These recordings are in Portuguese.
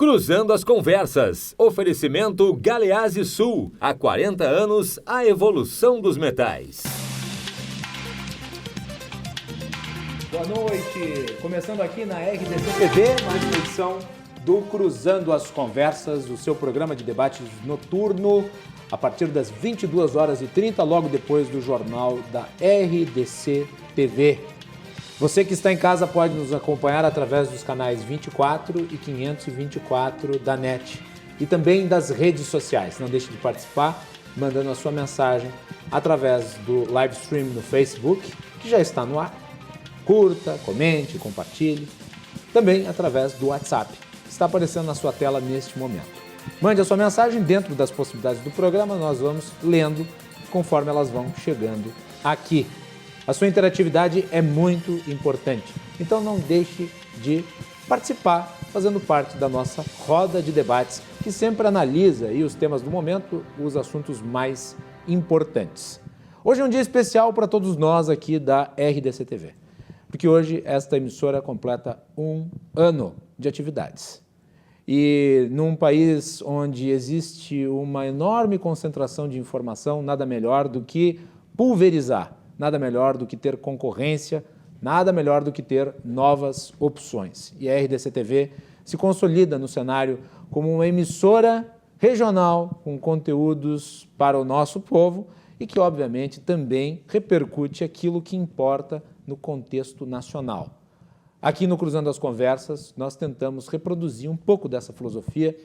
Cruzando as Conversas. Oferecimento Galeazzi Sul. Há 40 anos, a evolução dos metais. Boa noite. Começando aqui na RDC TV, mais uma edição do Cruzando as Conversas, o seu programa de debates noturno, a partir das 22h30, logo depois do jornal da RDC TV. Você que está em casa pode nos acompanhar através dos canais 24 e 524 da NET e também das redes sociais. Não deixe de participar, mandando a sua mensagem através do live stream no Facebook, que já está no ar. Curta, comente, compartilhe. Também através do WhatsApp, que está aparecendo na sua tela neste momento. Mande a sua mensagem dentro das possibilidades do programa, nós vamos lendo conforme elas vão chegando aqui. A sua interatividade é muito importante, então não deixe de participar, fazendo parte da nossa roda de debates, que sempre analisa aí os temas do momento, os assuntos mais importantes. Hoje é um dia especial para todos nós aqui da RDC TV, porque hoje esta emissora completa 1 ano de atividades. E num país onde existe uma enorme concentração de informação, nada melhor do que pulverizar, nada melhor do que ter concorrência, nada melhor do que ter novas opções. E a RDC TV se consolida no cenário como uma emissora regional com conteúdos para o nosso povo e que, obviamente, também repercute aquilo que importa no contexto nacional. Aqui no Cruzando as Conversas, nós tentamos reproduzir um pouco dessa filosofia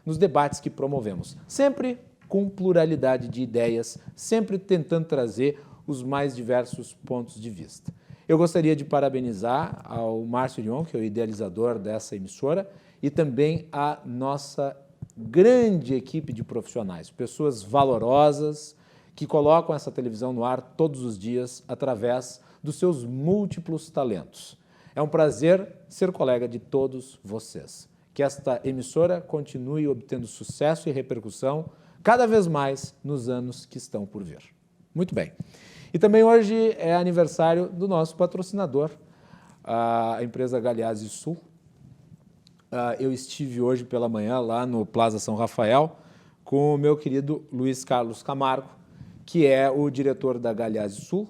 nos debates que promovemos, sempre com pluralidade de ideias, sempre tentando trazer os mais diversos pontos de vista. Eu gostaria de parabenizar ao Márcio Lyon, que é o idealizador dessa emissora, e também a nossa grande equipe de profissionais, pessoas valorosas que colocam essa televisão no ar todos os dias através dos seus múltiplos talentos. É um prazer ser colega de todos vocês. Que esta emissora continue obtendo sucesso e repercussão cada vez mais nos anos que estão por vir. Muito bem. E também hoje é aniversário do nosso patrocinador, a empresa Galeazzi Sul. Eu estive hoje pela manhã lá no Plaza São Rafael com o meu querido Luiz Carlos Camargo, que é o diretor da Galeazzi Sul,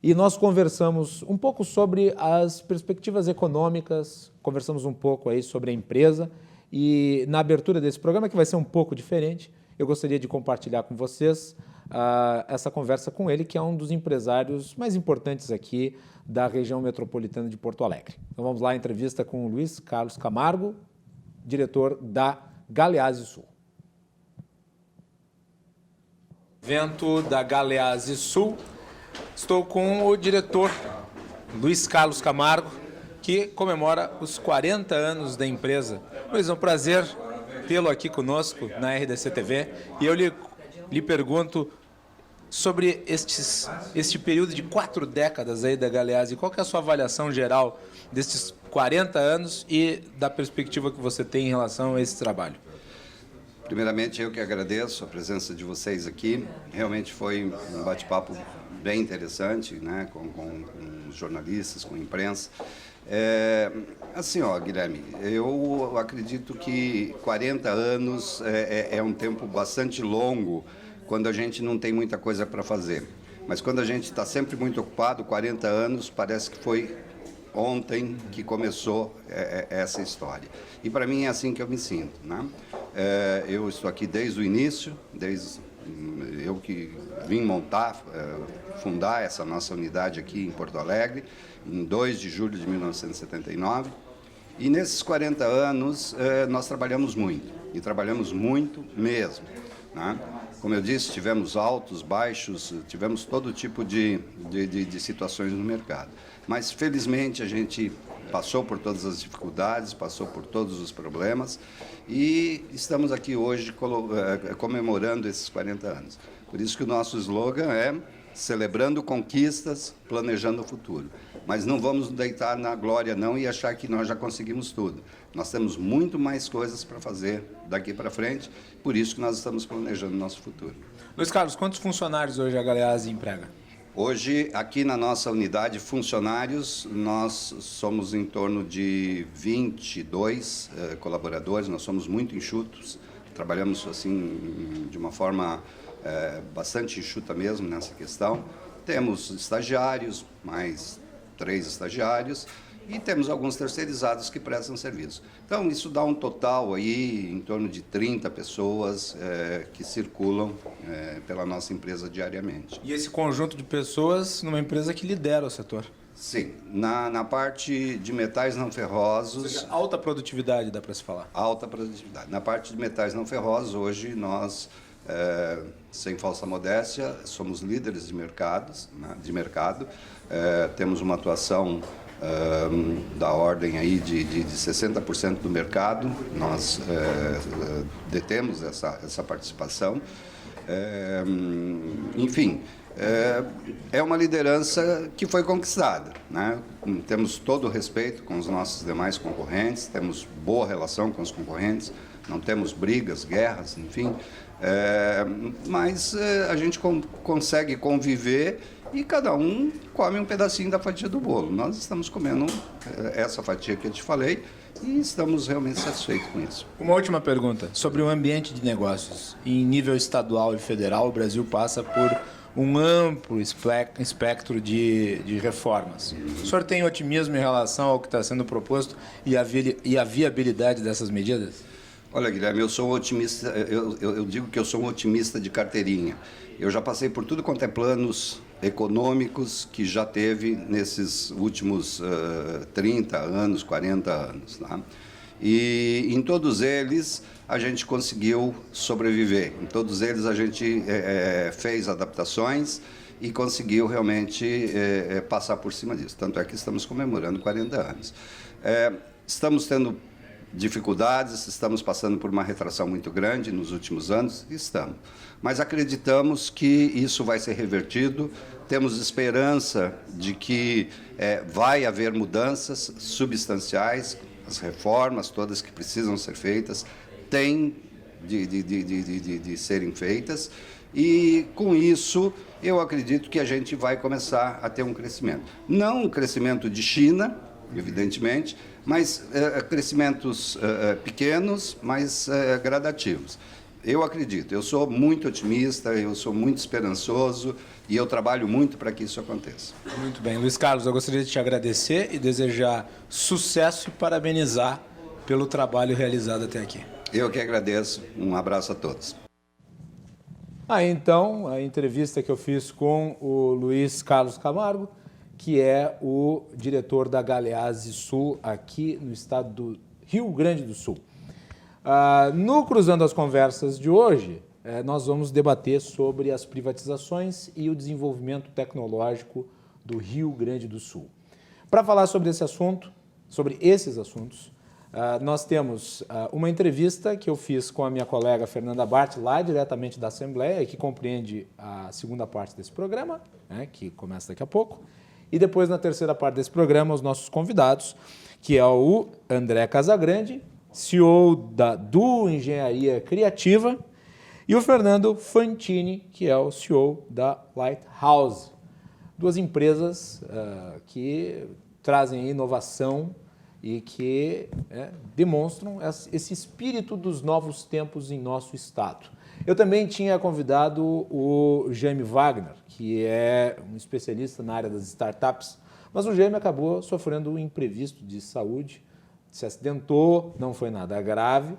e nós conversamos um pouco sobre as perspectivas econômicas, conversamos um pouco aí sobre a empresa, e na abertura desse programa, que vai ser um pouco diferente, eu gostaria de compartilhar com vocês essa conversa com ele, que é um dos empresários mais importantes aqui da região metropolitana de Porto Alegre. Então vamos lá, a entrevista com o Luiz Carlos Camargo, diretor da Galeazzi Sul. Evento da Galeazzi Sul, estou com o diretor Luiz Carlos Camargo, que comemora os 40 anos da empresa. Luiz, é um prazer tê-lo aqui conosco na RDC TV, e eu lhe pergunto sobre este período de 4 décadas aí da Galeazzi. Qual que é a sua avaliação geral destes 40 anos e da perspectiva que você tem em relação a esse trabalho? Primeiramente, eu que agradeço a presença de vocês aqui. Realmente foi um bate-papo bem interessante, né, com os jornalistas, com a imprensa. Assim, Guilherme, eu acredito que 40 anos é um tempo bastante longo quando a gente não tem muita coisa para fazer. Mas quando a gente está sempre muito ocupado, 40 anos parece que foi ontem que começou essa história. E para mim é assim que eu me sinto, né? Eu estou aqui desde o início, desde eu que vim fundar essa nossa unidade aqui em Porto Alegre, em 2 de julho de 1979. E nesses 40 anos nós trabalhamos muito, e trabalhamos muito mesmo, né? Como eu disse, tivemos altos, baixos, tivemos todo tipo de situações no mercado. Mas, felizmente, a gente passou por todas as dificuldades, passou por todos os problemas e estamos aqui hoje comemorando esses 40 anos. Por isso que o nosso slogan é celebrando conquistas, planejando o futuro. Mas não vamos deitar na glória não e achar que nós já conseguimos tudo. Nós temos muito mais coisas para fazer daqui para frente, por isso que nós estamos planejando o nosso futuro. Luiz Carlos, quantos funcionários hoje a Galeazzi emprega? Hoje, aqui na nossa unidade, funcionários, nós somos em torno de 22 colaboradores, nós somos muito enxutos, trabalhamos assim de uma forma bastante enxuta mesmo nessa questão. Temos estagiários, mais 3 estagiários, e temos alguns terceirizados que prestam serviço. Então, isso dá um total aí em torno de 30 pessoas que circulam pela nossa empresa diariamente. E esse conjunto de pessoas numa empresa que lidera o setor? Sim, na parte de metais não ferrosos... Ou seja, alta produtividade, dá para se falar. Alta produtividade. Na parte de metais não ferrosos, hoje nós, sem falsa modéstia, somos líderes de mercado. Temos uma atuação da ordem aí de 60% do mercado, nós detemos essa participação. Enfim, é uma liderança que foi conquistada, né? Temos todo o respeito com os nossos demais concorrentes, temos boa relação com os concorrentes, não temos brigas, guerras, enfim, mas a gente consegue conviver e cada um come um pedacinho da fatia do bolo. Nós estamos comendo essa fatia que eu te falei e estamos realmente satisfeitos com isso. Uma última pergunta sobre o ambiente de negócios. Em nível estadual e federal, o Brasil passa por um amplo espectro de reformas. O senhor tem otimismo em relação ao que está sendo proposto e a viabilidade dessas medidas? Olha, Guilherme, eu sou um otimista, eu digo que eu sou um otimista de carteirinha. Eu já passei por tudo quanto é planos econômicos que já teve nesses últimos 30 anos, 40 anos. Tá? E em todos eles a gente conseguiu sobreviver, em todos eles a gente fez adaptações e conseguiu realmente passar por cima disso. Tanto é que estamos comemorando 40 anos. Estamos tendo dificuldades, estamos passando por uma retração muito grande nos últimos anos, estamos. Mas acreditamos que isso vai ser revertido, temos esperança de que vai haver mudanças substanciais, as reformas todas que precisam ser feitas, têm de serem feitas, e com isso eu acredito que a gente vai começar a ter um crescimento. Não um crescimento de China, evidentemente, mas crescimentos pequenos, mas gradativos. Eu acredito, eu sou muito otimista, eu sou muito esperançoso e eu trabalho muito para que isso aconteça. Muito bem. Luiz Carlos, eu gostaria de te agradecer e desejar sucesso e parabenizar pelo trabalho realizado até aqui. Eu que agradeço. Um abraço a todos. Então, a entrevista que eu fiz com o Luiz Carlos Camargo, que é o diretor da Galeazzi Sul aqui no estado do Rio Grande do Sul. No Cruzando as Conversas de hoje, nós vamos debater sobre as privatizações e o desenvolvimento tecnológico do Rio Grande do Sul. Para falar sobre esse assunto, sobre esses assuntos, nós temos uma entrevista que eu fiz com a minha colega Fernanda Bart, lá diretamente da Assembleia, que compreende a segunda parte desse programa, né, que começa daqui a pouco. E depois, na terceira parte desse programa, os nossos convidados, que é o André Casagrande, CEO do Engenharia Criativa, e o Fernando Fantini, que é o CEO da Lighthouse. Duas empresas que trazem inovação e que demonstram esse espírito dos novos tempos em nosso estado. Eu também tinha convidado o Jaime Wagner, que é um especialista na área das startups, mas o Jaime acabou sofrendo um imprevisto de saúde, se acidentou, não foi nada grave,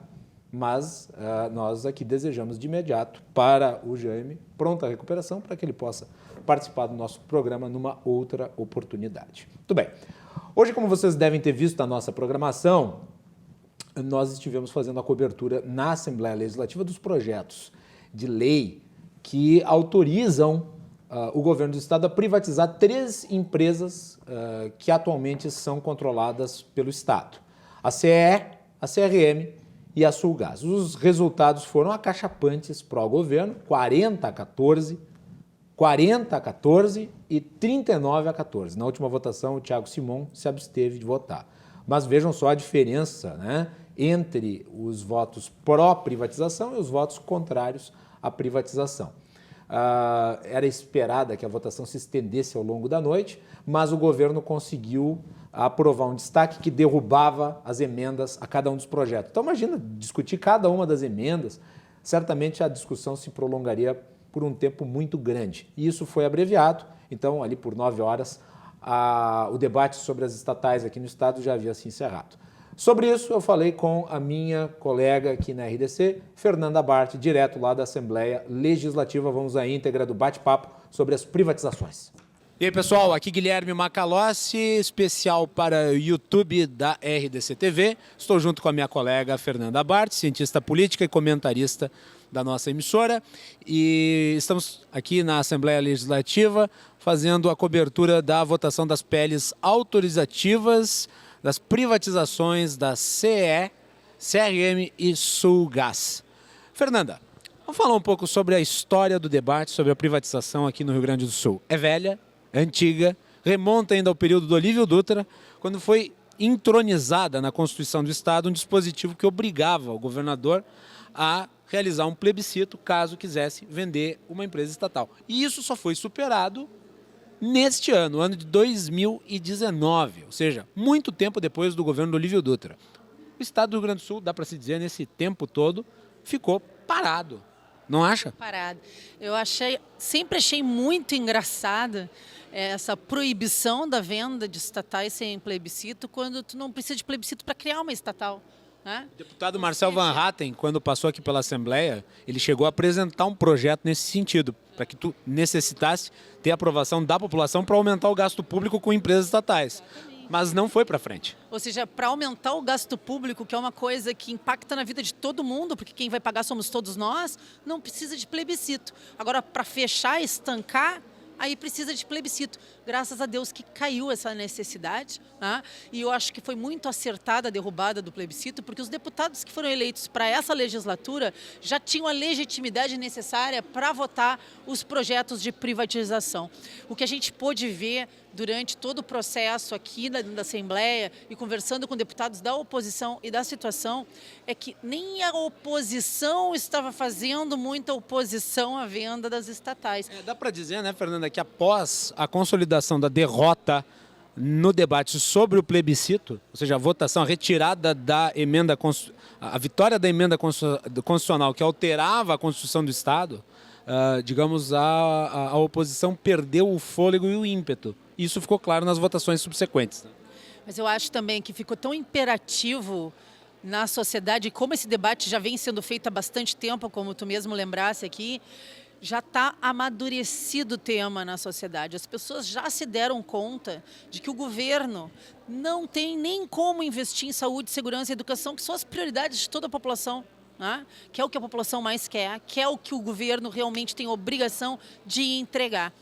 mas nós aqui desejamos de imediato para o Jaime pronta recuperação para que ele possa participar do nosso programa numa outra oportunidade. Muito bem. Hoje, como vocês devem ter visto na nossa programação, nós estivemos fazendo a cobertura na Assembleia Legislativa dos projetos de lei que autorizam o governo do estado a privatizar 3 empresas que atualmente são controladas pelo estado: a CE, a CRM e a Sulgás. Os resultados foram acachapantes para o governo, 40-14, 40-14 e 39-14. Na última votação, o Thiago Simon se absteve de votar. Mas vejam só a diferença, né, entre os votos pró-privatização e os votos contrários à privatização. Era esperada que a votação se estendesse ao longo da noite, mas o governo conseguiu aprovar um destaque que derrubava as emendas a cada um dos projetos. Então imagina, discutir cada uma das emendas, certamente a discussão se prolongaria por um tempo muito grande. E isso foi abreviado, então ali por 9 horas o debate sobre as estatais aqui no estado já havia se encerrado. Sobre isso eu falei com a minha colega aqui na RDC, Fernanda Bart, direto lá da Assembleia Legislativa. Vamos à íntegra do bate-papo sobre as privatizações. E aí, pessoal, aqui Guilherme Macalossi, especial para o YouTube da RDC TV. Estou junto com a minha colega Fernanda Bart, cientista política e comentarista da nossa emissora. E estamos aqui na Assembleia Legislativa fazendo a cobertura da votação das PLs autorizativas das privatizações da CE, CRM e Sulgás. Fernanda, vamos falar um pouco sobre a história do debate sobre a privatização aqui no Rio Grande do Sul. É velha, é antiga, remonta ainda ao período do Olívio Dutra, quando foi entronizada na Constituição do Estado um dispositivo que obrigava o governador a realizar um plebiscito caso quisesse vender uma empresa estatal. E isso só foi superado neste ano, ano de 2019, ou seja, muito tempo depois do governo do Olívio Dutra. O estado do Rio Grande do Sul, dá para se dizer, nesse tempo todo, ficou parado. Não acha? Parado. Eu sempre achei muito engraçada essa proibição da venda de estatais sem plebiscito, quando tu não precisa de plebiscito para criar uma estatal. Né? O deputado Marcel Van Hatten, quando passou aqui pela Assembleia, ele chegou a apresentar um projeto nesse sentido, para que tu necessitasse ter a aprovação da população para aumentar o gasto público com empresas estatais. Mas não foi para frente. Ou seja, para aumentar o gasto público, que é uma coisa que impacta na vida de todo mundo, porque quem vai pagar somos todos nós, não precisa de plebiscito. Agora, para fechar, estancar, aí precisa de plebiscito. Graças a Deus que caiu essa necessidade, né? E eu acho que foi muito acertada a derrubada do plebiscito, porque os deputados que foram eleitos para essa legislatura já tinham a legitimidade necessária para votar os projetos de privatização. O que a gente pôde ver durante todo o processo aqui da Assembleia e conversando com deputados da oposição e da situação é que nem a oposição estava fazendo muita oposição à venda das estatais. Dá para dizer, né, Fernanda, que após a consolidação da derrota no debate sobre o plebiscito, ou seja, a votação, a retirada da emenda, a vitória da emenda constitucional que alterava a Constituição do Estado, digamos, a oposição perdeu o fôlego e o ímpeto. Isso ficou claro nas votações subsequentes. Né? Mas eu acho também que ficou tão imperativo na sociedade, como esse debate já vem sendo feito há bastante tempo, como tu mesmo lembrasse aqui, já está amadurecido o tema na sociedade. As pessoas já se deram conta de que o governo não tem nem como investir em saúde, segurança e educação, que são as prioridades de toda a população. Né? Que é o que a população mais quer, que é o que o governo realmente tem obrigação de entregar.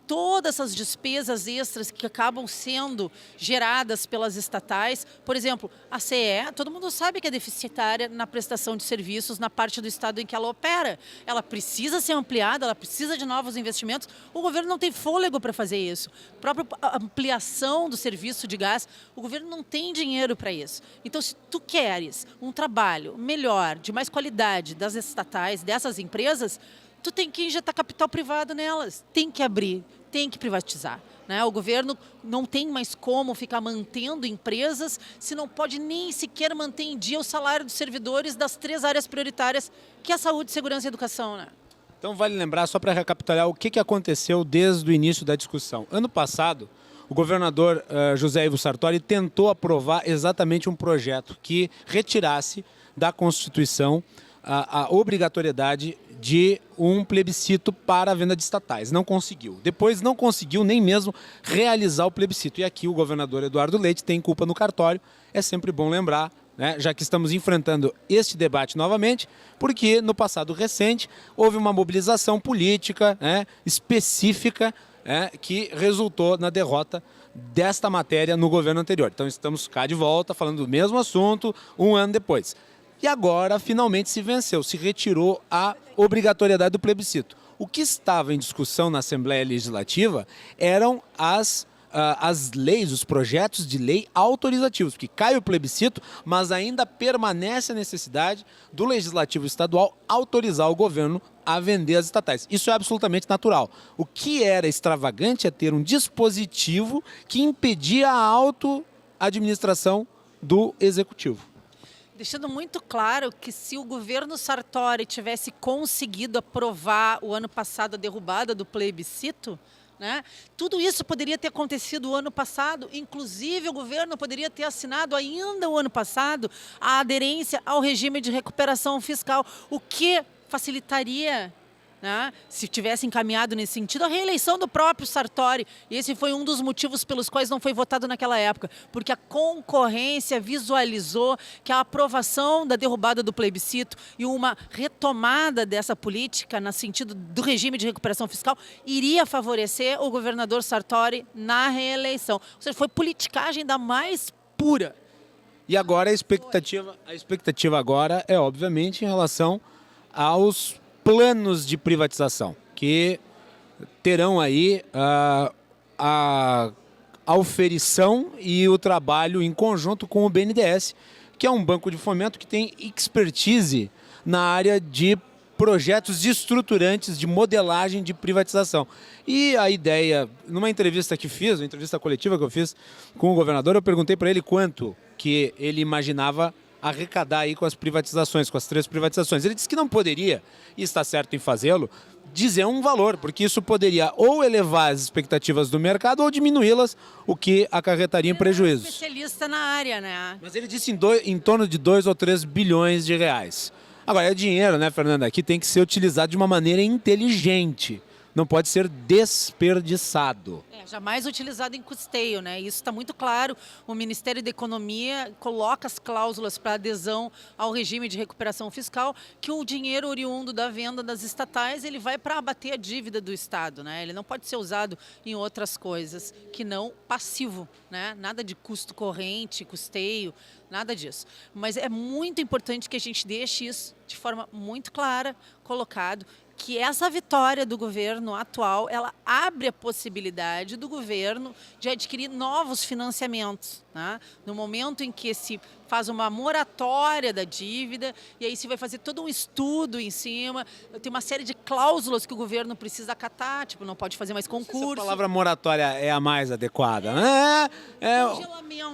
Todas essas despesas extras que acabam sendo geradas pelas estatais, por exemplo, a CE, todo mundo sabe que é deficitária na prestação de serviços na parte do estado em que ela opera. Ela precisa ser ampliada, ela precisa de novos investimentos. O governo não tem fôlego para fazer isso. A própria ampliação do serviço de gás, o governo não tem dinheiro para isso. Então, se tu queres um trabalho melhor, de mais qualidade das estatais, dessas empresas, tu tem que injetar capital privado nelas, tem que abrir, tem que privatizar. Né? O governo não tem mais como ficar mantendo empresas se não pode nem sequer manter em dia o salário dos servidores das 3 áreas prioritárias, que é a saúde, segurança e educação. Né? Então vale lembrar, só para recapitular, o que aconteceu desde o início da discussão. Ano passado, o governador José Ivo Sartori tentou aprovar exatamente um projeto que retirasse da Constituição a obrigatoriedade de um plebiscito para a venda de estatais. Não conseguiu. Depois não conseguiu nem mesmo realizar o plebiscito. E aqui o governador Eduardo Leite tem culpa no cartório. É sempre bom lembrar, né, já que estamos enfrentando este debate novamente, porque no passado recente houve uma mobilização política, né, específica, que resultou na derrota desta matéria no governo anterior. Então estamos cá de volta falando do mesmo assunto um ano depois. E agora, finalmente, se venceu, se retirou a obrigatoriedade do plebiscito. O que estava em discussão na Assembleia Legislativa eram as leis, os projetos de lei autorizativos, porque cai o plebiscito, mas ainda permanece a necessidade do Legislativo Estadual autorizar o governo a vender as estatais. Isso é absolutamente natural. O que era extravagante é ter um dispositivo que impedia a auto-administração do executivo. Deixando muito claro que se o governo Sartori tivesse conseguido aprovar o ano passado a derrubada do plebiscito, né, tudo isso poderia ter acontecido o ano passado, inclusive o governo poderia ter assinado ainda o ano passado a aderência ao regime de recuperação fiscal, o que facilitaria, né, se tivesse encaminhado nesse sentido, a reeleição do próprio Sartori. E esse foi um dos motivos pelos quais não foi votado naquela época, porque a concorrência visualizou que a aprovação da derrubada do plebiscito e uma retomada dessa política no sentido do regime de recuperação fiscal iria favorecer o governador Sartori na reeleição. Ou seja, foi politicagem da mais pura. E agora a expectativa agora é, obviamente, em relação aos planos de privatização, que terão aí a auferição e o trabalho em conjunto com o BNDES, que é um banco de fomento que tem expertise na área de projetos estruturantes de modelagem de privatização. E a ideia, numa entrevista que fiz, uma entrevista coletiva que eu fiz com o governador, eu perguntei para ele quanto que ele imaginava arrecadar aí com as privatizações, com as 3 privatizações. Ele disse que não poderia, e está certo em fazê-lo, dizer um valor, porque isso poderia ou elevar as expectativas do mercado ou diminuí-las, o que acarretaria em prejuízos. Especialista na área, né? Mas ele disse em torno de 2 ou 3 bilhões de reais. Agora, é dinheiro, né, Fernanda, que tem que ser utilizado de uma maneira inteligente. Não pode ser desperdiçado. Jamais utilizado em custeio, né? Isso está muito claro. O Ministério da Economia coloca as cláusulas para adesão ao regime de recuperação fiscal, que o dinheiro oriundo da venda das estatais, ele vai para abater a dívida do Estado, né? Ele não pode ser usado em outras coisas que não passivo, né? Nada de custo corrente, custeio, nada disso. Mas é muito importante que a gente deixe isso de forma muito clara, colocado, que essa vitória do governo atual, ela abre a possibilidade do governo de adquirir novos financiamentos, né? No momento em que se faz uma moratória da dívida, e aí se vai fazer todo um estudo em cima, tem uma série de cláusulas que o governo precisa acatar, tipo, não pode fazer mais concurso. A palavra moratória é a mais adequada, né?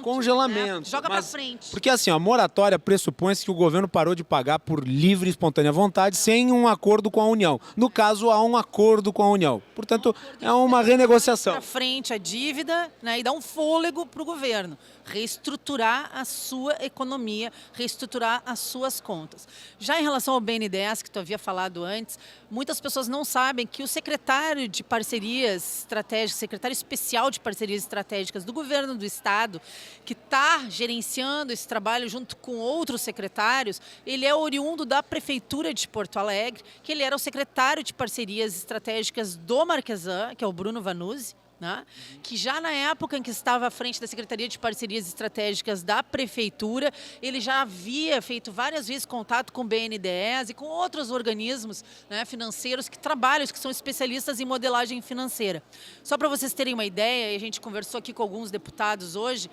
Congelamento. Né? Joga para frente. Porque assim, a moratória pressupõe-se que o governo parou de pagar por livre e espontânea vontade sem um acordo com a União. No caso, há um acordo com a União. Portanto, é uma renegociação. Para frente a dívida, né, e dá um fôlego para o governo reestruturar a sua economia, reestruturar as suas contas. Já em relação ao BNDES, que tu havia falado antes, muitas pessoas não sabem que o secretário de parcerias estratégicas, secretário especial de parcerias estratégicas do governo do estado, que está gerenciando esse trabalho junto com outros secretários, ele é oriundo da Prefeitura de Porto Alegre, que ele era o secretário de parcerias estratégicas do Marquesan, que é o Bruno Vanuzzi, né? Que já na época em que estava à frente da Secretaria de Parcerias Estratégicas da Prefeitura, ele já havia feito várias vezes contato com o BNDES e com outros organismos, né, financeiros que trabalham, que são especialistas em modelagem financeira. Só para vocês terem uma ideia, e a gente conversou aqui com alguns deputados hoje,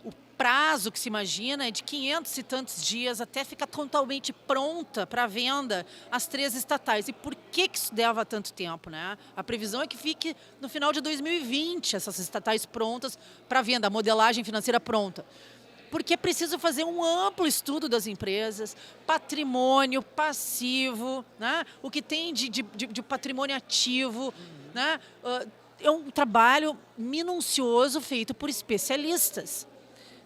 o prazo que se imagina é de 500 e tantos dias até ficar totalmente pronta para venda as 3 estatais. E por que isso leva tanto tempo, né? A previsão é que fique no final de 2020 essas estatais prontas para venda, a modelagem financeira pronta. Porque é preciso fazer um amplo estudo das empresas, patrimônio passivo, né? O que tem de patrimônio ativo, né? É um trabalho minucioso feito por especialistas.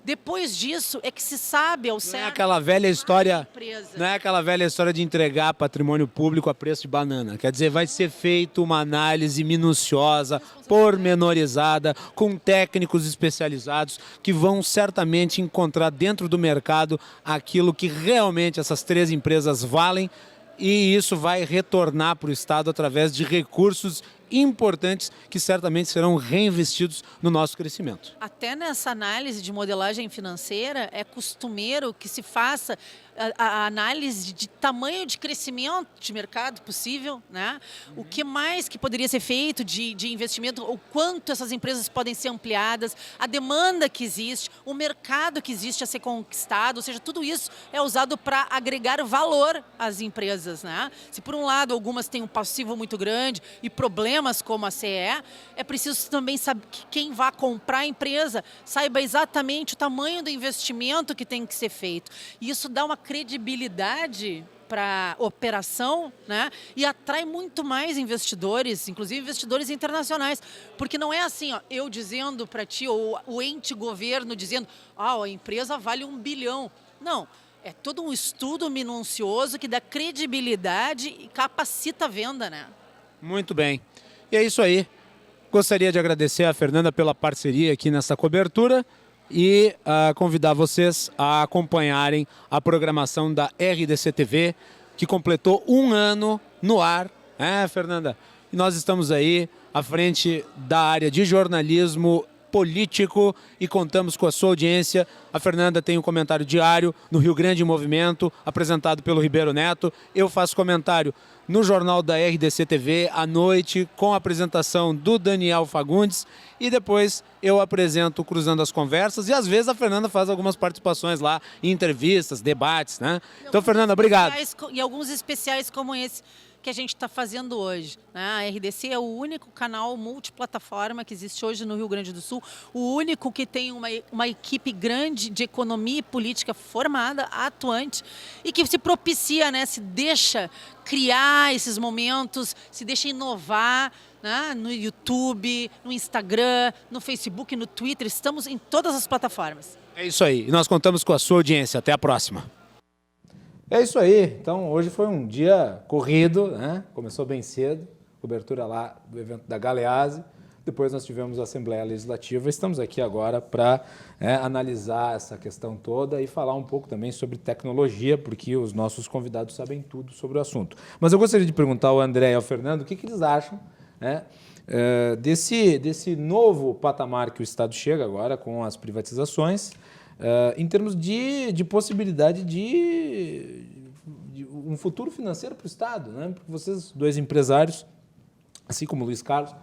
Depois disso é que se sabe ao certo. Não é aquela velha história, não é aquela velha história de entregar patrimônio público a preço de banana. Quer dizer, vai ser feita uma análise minuciosa, pormenorizada, com técnicos especializados que vão certamente encontrar dentro do mercado aquilo que realmente essas 3 empresas valem, e isso vai retornar para o Estado através de recursos importantes que certamente serão reinvestidos no nosso crescimento. Até nessa análise de modelagem financeira, é costumeiro que se faça a análise de tamanho de crescimento de mercado possível, né? O que mais que poderia ser feito de investimento, o quanto essas empresas podem ser ampliadas, a demanda que existe, o mercado que existe a ser conquistado, ou seja, tudo isso é usado para agregar valor às empresas, né? Se por um lado algumas têm um passivo muito grande e problemas como a CE, é preciso também saber que quem vai comprar a empresa saiba exatamente o tamanho do investimento que tem que ser feito. E isso dá uma credibilidade para a operação, né? E atrai muito mais investidores, inclusive investidores internacionais, porque não é assim, ó, eu dizendo para ti, ou o ente governo dizendo, a empresa vale 1 bilhão. Não, é todo um estudo minucioso que dá credibilidade e capacita a venda, né? Muito bem. E é isso aí. Gostaria de agradecer a Fernanda pela parceria aqui nessa cobertura e convidar vocês a acompanharem a programação da RDC TV, que completou 1 ano no ar, Fernanda? E nós estamos aí à frente da área de jornalismo político e contamos com a sua audiência. A Fernanda tem um comentário diário no Rio Grande em Movimento, apresentado pelo Ribeiro Neto. Eu faço comentário no jornal da RDC TV à noite, com a apresentação do Daniel Fagundes, e depois eu apresento Cruzando as Conversas, e às vezes a Fernanda faz algumas participações lá em entrevistas, debates, né? Então, Fernanda, obrigado. E alguns especiais como esse que a gente está fazendo hoje, né? A RDC é o único canal multiplataforma que existe hoje no Rio Grande do Sul, o único que tem uma equipe grande de economia e política formada, atuante, e que se propicia, né? Se deixa criar esses momentos, se deixa inovar, né? No YouTube, no Instagram, no Facebook, no Twitter, estamos em todas as plataformas. É isso aí, e nós contamos com a sua audiência. Até a próxima. É isso aí. Então, hoje foi um dia corrido, né? Começou bem cedo, cobertura lá do evento da Galeazzi. Depois nós tivemos a Assembleia Legislativa. Estamos aqui agora para analisar essa questão toda e falar um pouco também sobre tecnologia, porque os nossos convidados sabem tudo sobre o assunto. Mas eu gostaria de perguntar ao André e ao Fernando o que eles acham, né, desse novo patamar que o Estado chega agora com as privatizações, em termos de possibilidade de um futuro financeiro para o Estado, né? Porque vocês, dois empresários, assim como o Luiz Carlos,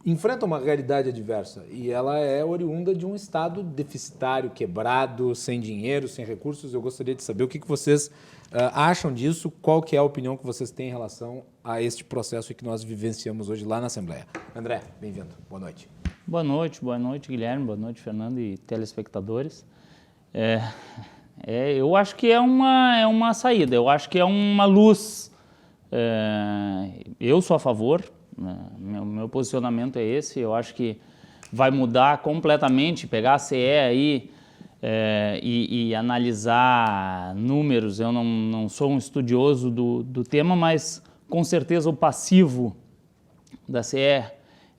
enfrentam uma realidade adversa e ela é oriunda de um Estado deficitário, quebrado, sem dinheiro, sem recursos. Eu gostaria de saber o que vocês acham disso, qual que é a opinião que vocês têm em relação a este processo que nós vivenciamos hoje lá na Assembleia. André, bem-vindo. Boa noite. Boa noite, Guilherme, boa noite, Fernando e telespectadores. Eu acho que é uma saída, eu acho que é uma luz. Eu sou a favor, meu posicionamento é esse, eu acho que vai mudar completamente, pegar a CE aí e analisar números. Eu não sou um estudioso do tema, mas com certeza o passivo da CE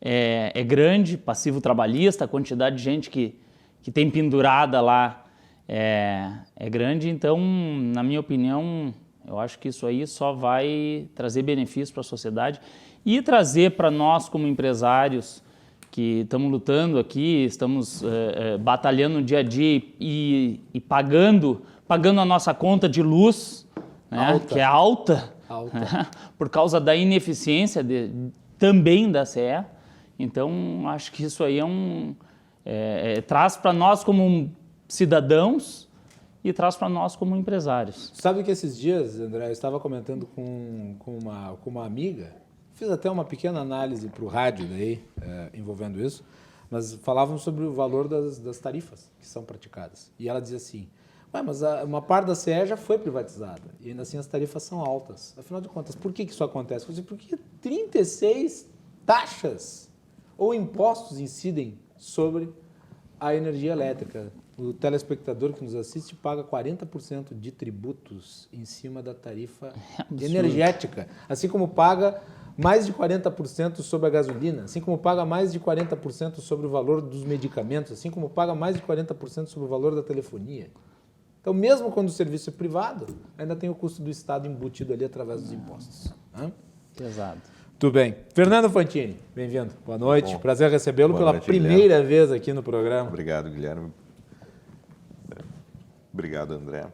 é grande, passivo trabalhista, a quantidade de gente que tem pendurada lá é grande. Então, na minha opinião, eu acho que isso aí só vai trazer benefícios para a sociedade e trazer para nós como empresários que estamos lutando aqui, estamos batalhando no dia a dia e pagando a nossa conta de luz, né, que é alta. Por causa da ineficiência também da CE. Então, acho que isso aí traz para nós como cidadãos e traz para nós como empresários. Sabe que esses dias, André, eu estava comentando com uma amiga, fiz até uma pequena análise para o rádio daí, envolvendo isso, mas falávamos sobre o valor das tarifas que são praticadas. E ela dizia assim, mas uma parte da CE já foi privatizada e ainda assim as tarifas são altas. Afinal de contas, por que isso acontece? Porque 36 taxas ou impostos incidem sobre a energia elétrica. O telespectador que nos assiste paga 40% de tributos em cima da tarifa energética, assim como paga mais de 40% sobre a gasolina, assim como paga mais de 40% sobre o valor dos medicamentos, assim como paga mais de 40% sobre o valor da telefonia. Então, mesmo quando o serviço é privado, ainda tem o custo do Estado embutido ali através dos impostos. Pesado. Muito bem. Fernando Fantini, bem-vindo. Boa noite. Bom, prazer recebê-lo pela primeira vez aqui no programa. Obrigado, Guilherme. Obrigado, André.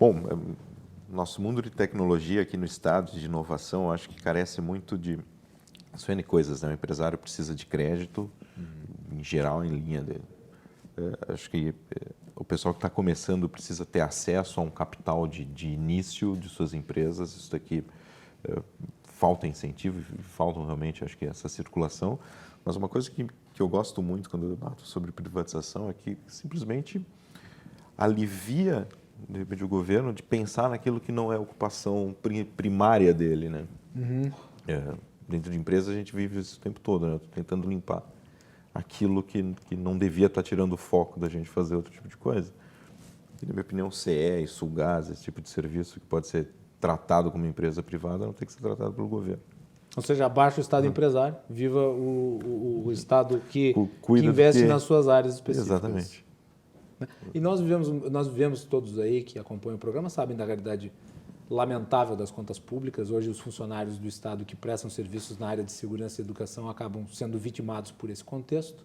Bom, nosso mundo de tecnologia aqui no estado, de inovação, eu acho que carece muito de N coisas, né? O empresário precisa de crédito, em geral, em linha dele. Acho que o pessoal que está começando precisa ter acesso a um capital de início de suas empresas. Isso daqui falta incentivo, faltam realmente, acho que, essa circulação. Mas uma coisa que eu gosto muito quando eu debato sobre privatização é que simplesmente alivia, de repente, o governo de pensar naquilo que não é ocupação primária dele, né? Dentro de empresas a gente vive isso o tempo todo, né? Estou tentando limpar aquilo que não devia estar tirando o foco da gente fazer outro tipo de coisa. E, na minha opinião, CE, Sulgás, esse tipo de serviço que pode ser tratado como empresa privada, não tem que ser tratado pelo governo. Ou seja, abaixo o Estado empresário, viva o Estado que investe nas suas áreas específicas. Exatamente. E nós vivemos todos aí que acompanham o programa, sabem da realidade lamentável das contas públicas. Hoje os funcionários do Estado que prestam serviços na área de segurança e educação acabam sendo vitimados por esse contexto.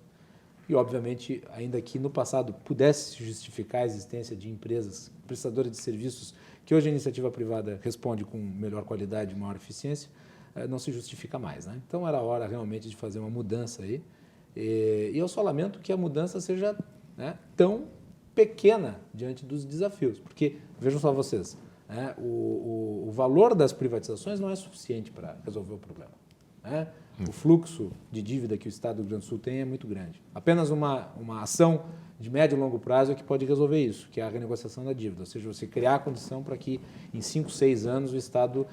E, obviamente, ainda que no passado pudesse justificar a existência de empresas prestadoras de serviços que hoje a iniciativa privada responde com melhor qualidade e maior eficiência, não se justifica mais, né? Então era hora realmente de fazer uma mudança aí. E eu só lamento que a mudança seja, né, tão pequena diante dos desafios, porque, vejam só vocês, né, o valor das privatizações não é suficiente para resolver o problema, né? O fluxo de dívida que o Estado do Rio Grande do Sul tem é muito grande. Apenas uma ação de médio e longo prazo é que pode resolver isso, que é a renegociação da dívida, ou seja, você criar a condição para que em 5, 6 anos o Estado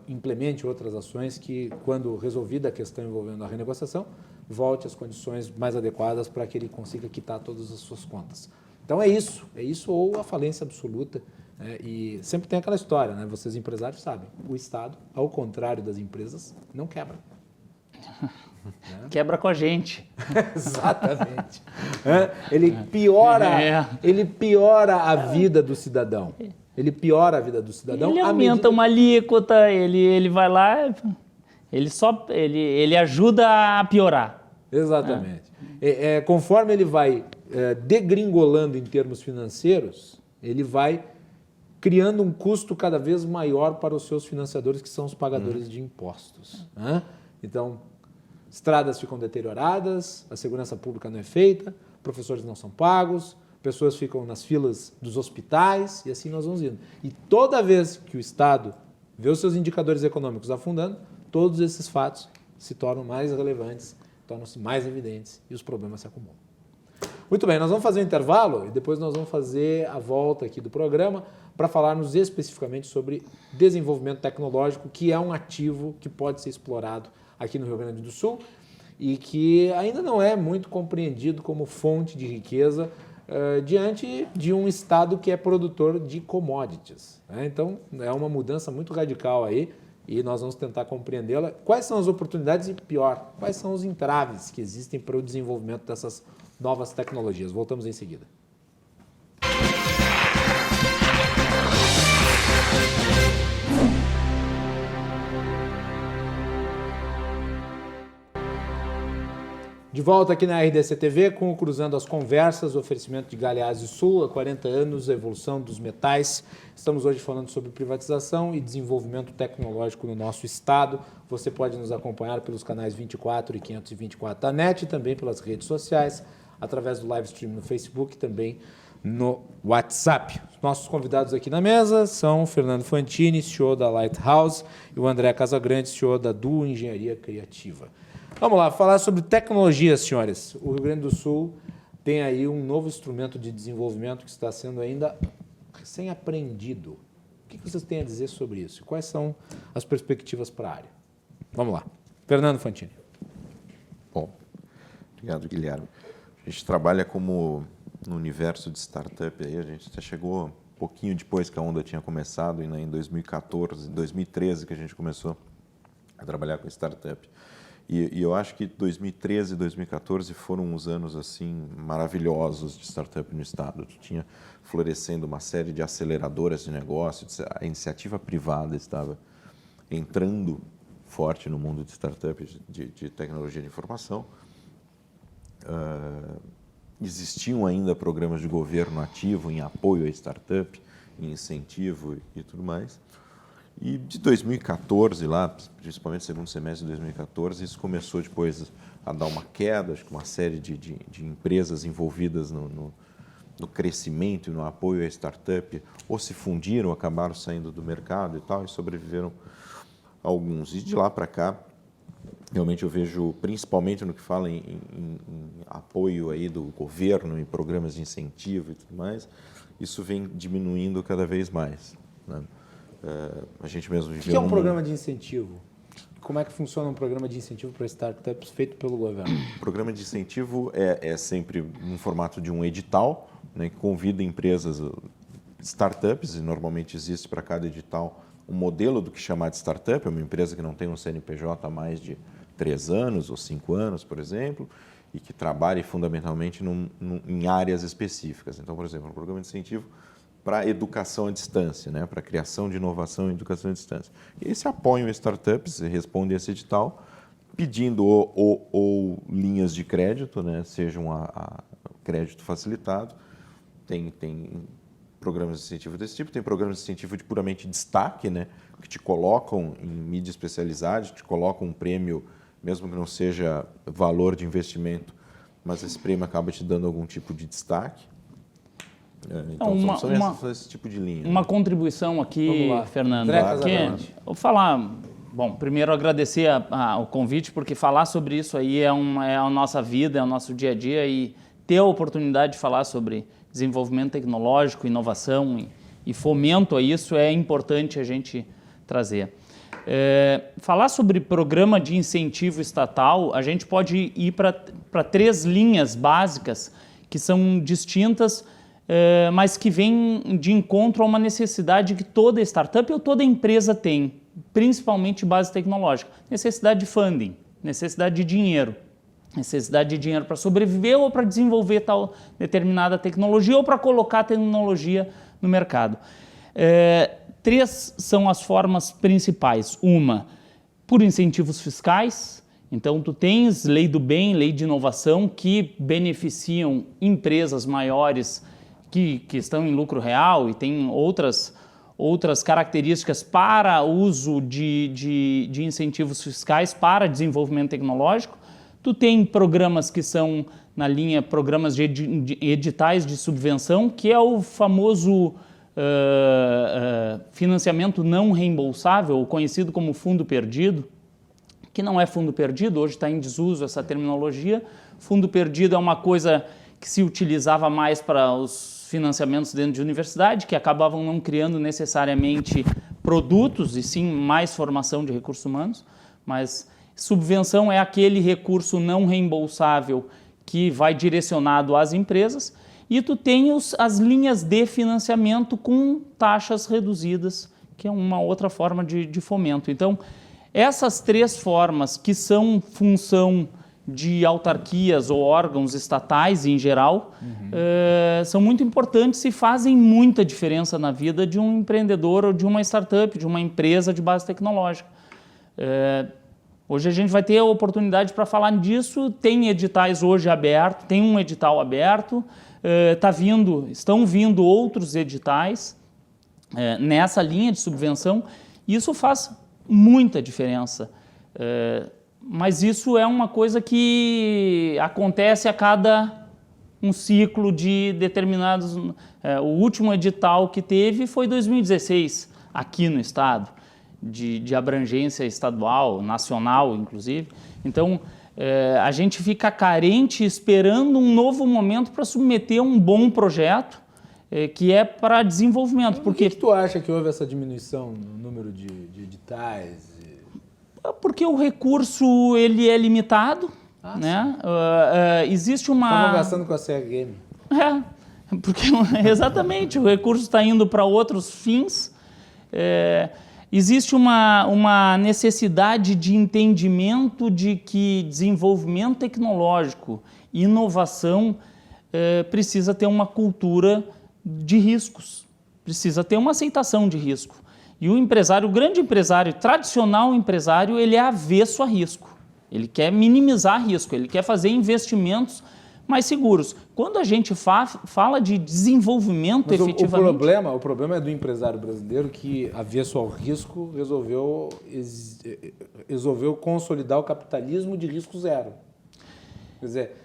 implemente outras ações que, quando resolvida a questão envolvendo a renegociação, volte às condições mais adequadas para que ele consiga quitar todas as suas contas. Então é isso ou a falência absoluta. E sempre tem aquela história, né? Vocês empresários sabem, o Estado, ao contrário das empresas, não quebra. Quebra com a gente. Exatamente. Ele piora a vida do cidadão. Ele piora a vida do cidadão. Ele aumenta uma alíquota, ele vai lá, ele ajuda a piorar. Exatamente. Conforme ele vai degringolando em termos financeiros, ele vai criando um custo cada vez maior para os seus financiadores, que são os pagadores de impostos. Então, estradas ficam deterioradas, a segurança pública não é feita, professores não são pagos, pessoas ficam nas filas dos hospitais e assim nós vamos indo. E toda vez que o Estado vê os seus indicadores econômicos afundando, todos esses fatos se tornam mais relevantes, tornam-se mais evidentes e os problemas se acumulam. Muito bem, nós vamos fazer um intervalo e depois nós vamos fazer a volta aqui do programa para falarmos especificamente sobre desenvolvimento tecnológico, que é um ativo que pode ser explorado aqui no Rio Grande do Sul e que ainda não é muito compreendido como fonte de riqueza diante de um Estado que é produtor de commodities. Então, é uma mudança muito radical aí e nós vamos tentar compreendê-la. Quais são as oportunidades e, pior, quais são os entraves que existem para o desenvolvimento dessas novas tecnologias? Voltamos em seguida. De volta aqui na RDC TV com o Cruzando as Conversas, o oferecimento de Galeazzi Sul, há 40 anos, a evolução dos metais. Estamos hoje falando sobre privatização e desenvolvimento tecnológico no nosso estado. Você pode nos acompanhar pelos canais 24 e 524 da NET e também pelas redes sociais, através do live stream no Facebook e também no WhatsApp. Os nossos convidados aqui na mesa são o Fernando Fantini, CEO da Lighthouse, e o André Casagrande, CEO da Duo Engenharia Criativa. Vamos lá, falar sobre tecnologia, senhores. O Rio Grande do Sul tem aí um novo instrumento de desenvolvimento que está sendo ainda recém-aprendido. O que vocês têm a dizer sobre isso? Quais são as perspectivas para a área? Vamos lá. Fernando Fantini. Bom, obrigado, Guilherme. A gente trabalha como no universo de startup, aí a gente até chegou um pouquinho depois que a onda tinha começado, e em 2014, 2013 que a gente começou a trabalhar com startup. E eu acho que 2013 e 2014 foram uns anos assim maravilhosos de startup no estado. Tinha florescendo uma série de aceleradoras de negócios, a iniciativa privada estava entrando forte no mundo de startups de tecnologia de informação. Existiam ainda programas de governo ativo em apoio à startup, em incentivo e tudo mais. E de 2014, lá, principalmente segundo semestre de 2014, isso começou depois a dar uma queda, acho que uma série de empresas envolvidas no crescimento e no apoio à startup, ou se fundiram, acabaram saindo do mercado e tal, e sobreviveram alguns. E de lá para cá, realmente eu vejo, principalmente no que fala em apoio aí do governo, em programas de incentivo e tudo mais, isso vem diminuindo cada vez mais, né? A gente mesmo viveu... O que é um programa de incentivo? Como é que funciona um programa de incentivo para startups feito pelo governo? O programa de incentivo é sempre no formato de um edital, né, que convida empresas, startups, e normalmente existe para cada edital um modelo do que chamar de startup, é uma empresa que não tem um CNPJ há mais de 3 anos ou 5 anos, por exemplo, e que trabalhe fundamentalmente em áreas específicas. Então, por exemplo, um programa de incentivo para educação à distância, né, para criação de inovação em educação à distância. E esse apoiam startups, responde a esse edital, pedindo ou linhas de crédito, né, sejam a crédito facilitado. Tem programas de incentivo desse tipo, tem programas de incentivo de puramente destaque, né, que te colocam em mídia especializada, te colocam um prêmio, mesmo que não seja valor de investimento, mas esse prêmio acaba te dando algum tipo de destaque. Então, são esse tipo de linha. Uma contribuição aqui, Fernando. Vou falar, primeiro agradecer o convite, porque falar sobre isso aí é a nossa vida, é o nosso dia a dia, e ter a oportunidade de falar sobre desenvolvimento tecnológico, inovação e fomento a isso é importante a gente trazer. Falar sobre programa de incentivo estatal, a gente pode ir para 3 linhas básicas que são distintas, mas que vêm de encontro a uma necessidade que toda startup ou toda empresa tem, principalmente base tecnológica. Necessidade de funding, necessidade de dinheiro. Necessidade de dinheiro para sobreviver ou para desenvolver tal determinada tecnologia ou para colocar a tecnologia no mercado. 3 são as formas principais. Uma, por incentivos fiscais. Então, tu tens lei do bem, lei de inovação, que beneficiam empresas maiores que estão em lucro real e têm outras características para uso de incentivos fiscais para desenvolvimento tecnológico. Tu tem programas que são na linha programas de editais de subvenção, que é o famoso financiamento não reembolsável, conhecido como fundo perdido, que não é fundo perdido, hoje está em desuso essa terminologia. Fundo perdido é uma coisa que se utilizava mais para os financiamentos dentro de universidade, que acabavam não criando necessariamente produtos, e sim mais formação de recursos humanos, mas subvenção é aquele recurso não reembolsável que vai direcionado às empresas, e tu tem as linhas de financiamento com taxas reduzidas, que é uma outra forma de fomento. Então, essas 3 formas que são função de autarquias ou órgãos estatais em geral, são muito importantes e fazem muita diferença na vida de um empreendedor ou de uma startup, de uma empresa de base tecnológica. Hoje a gente vai ter a oportunidade para falar disso, tem editais hoje abertos, tem um edital aberto, estão vindo outros editais nessa linha de subvenção, e isso faz muita diferença. Mas isso é uma coisa que acontece a cada um ciclo de determinados... o último edital que teve foi 2016, aqui no estado, de abrangência estadual, nacional, inclusive. Então, a gente fica carente esperando um novo momento para submeter um bom projeto que é para desenvolvimento. Por que tu acha que houve essa diminuição no número de editais? Porque o recurso ele é limitado, né? Existe uma... Estavam gastando com a CRM. Porque exatamente, o recurso está indo para outros fins. Existe uma necessidade de entendimento de que desenvolvimento tecnológico e inovação precisa ter uma cultura de riscos, precisa ter uma aceitação de risco. E o empresário, o grande empresário, tradicional empresário, ele é avesso a risco. Ele quer minimizar risco, ele quer fazer investimentos mais seguros. Quando a gente fala de desenvolvimento, mas efetivamente... O problema é do empresário brasileiro que, avesso ao risco, resolveu consolidar o capitalismo de risco zero. Quer dizer,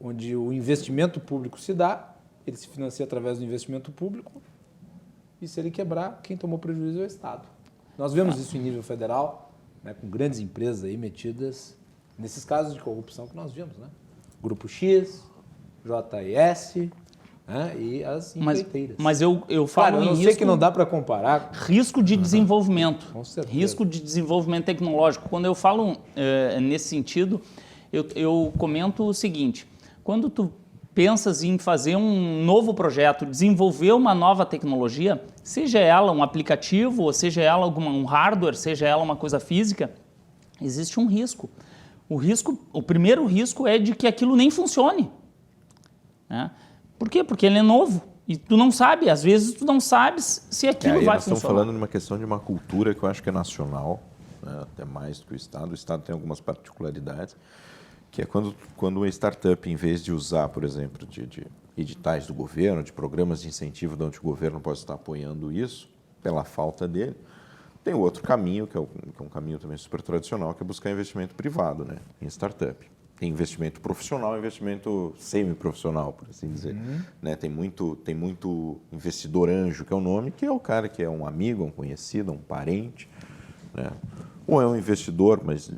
onde o investimento público se dá, ele se financia através do investimento público, e se ele quebrar, quem tomou prejuízo é o Estado. Nós vemos isso em nível federal, né, com grandes empresas aí metidas nesses casos de corrupção que nós vimos, né? Grupo X, JS, né, e as empreiteiras. Mas eu falo claro, eu em não sei que não dá para comparar. Risco de desenvolvimento, Com certeza. risco de desenvolvimento tecnológico. Quando eu falo nesse sentido, eu comento o seguinte: quando tu pensas em fazer um novo projeto, desenvolver uma nova tecnologia, seja ela um aplicativo, ou seja ela um hardware, seja ela uma coisa física, existe um risco. O primeiro risco é de que aquilo nem funcione. Né? Por quê? Porque ele é novo e tu não sabe, às vezes tu não sabes se aquilo vai nós funcionar. Estamos falando de uma questão de uma cultura que eu acho que é nacional, né, até mais do que o Estado. O Estado tem algumas particularidades, que é quando uma startup, em vez de usar, por exemplo, de editais do governo, de programas de incentivo de onde o governo pode estar apoiando isso, pela falta dele, tem o outro caminho, que é um caminho também super tradicional, que é buscar investimento privado, né, em startup. Tem investimento profissional e investimento semi-profissional, por assim dizer. Né, tem muito investidor anjo, que é o nome, que é o cara que é um amigo, um conhecido, um parente, né, ou é um investidor, mas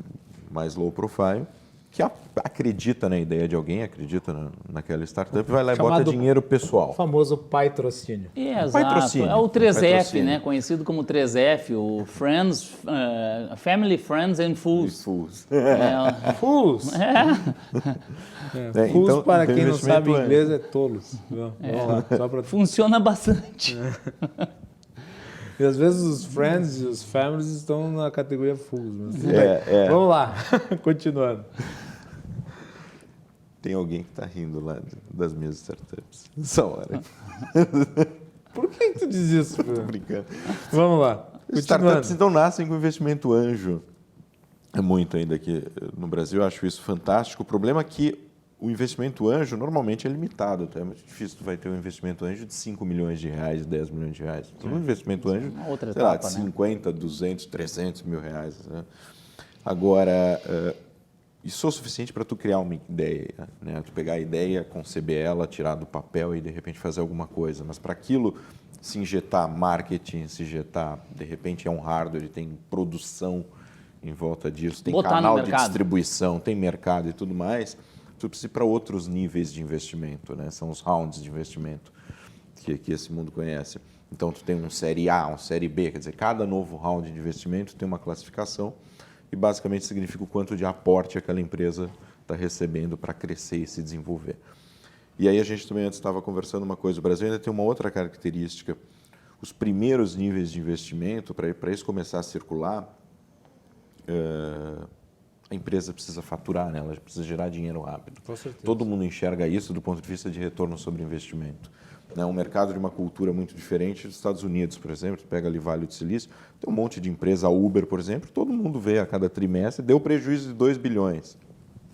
mais low profile, que acredita na ideia de alguém, acredita naquela startup, vai lá e bota dinheiro pessoal. O famoso patrocínio. Exato. Patrocínio. É o 3F, Patrocínio. né? Conhecido como 3F, o Friends, Family, Friends and Fools. Fools. Fools! Fools, Então, para quem não investimento sabe inglês, é tolos. Vamos lá, só para... Funciona bastante. E às vezes os friends e os families estão na categoria fools. Mas tudo É, bem. é. Vamos lá, continuando. Tem alguém que está rindo lá das minhas startups. Essa hora. Por que tu diz isso? Tô brincando. Vamos lá, Startups continuando. então nascem com investimento anjo. É muito ainda aqui no Brasil, eu acho isso fantástico. O problema é que o investimento anjo normalmente é limitado. Então é muito difícil tu vai ter um investimento anjo de 5 milhões de reais, 10 milhões de reais. Então, um investimento anjo, outra sei lá, etapa, de né? 50, 200, 300 mil reais. Né? Agora, isso é o suficiente para tu criar uma ideia. Né? Tu pegar a ideia, conceber ela, tirar do papel e, de repente, fazer alguma coisa. Mas para aquilo se injetar marketing, se injetar, de repente, é um hardware, tem produção em volta disso, tem Botar no canal de mercado. distribuição, tem mercado e tudo mais, tu precisa ir para outros níveis de investimento, né? São os rounds de investimento que esse mundo conhece. Então, tu tem um série A, um série B, quer dizer, cada novo round de investimento tem uma classificação e basicamente significa o quanto de aporte aquela empresa está recebendo para crescer e se desenvolver. E aí a gente também antes estava conversando uma coisa, o Brasil ainda tem uma outra característica, os primeiros níveis de investimento, para isso começar a circular, a empresa precisa faturar, né? Ela precisa gerar dinheiro rápido. Com certeza. Todo mundo enxerga isso do ponto de vista de retorno sobre investimento. É um mercado de uma cultura muito diferente dos Estados Unidos, por exemplo. Tu pega ali Vale do Silício, tem um monte de empresa, a Uber, por exemplo, todo mundo vê a cada trimestre, deu prejuízo de 2 bilhões,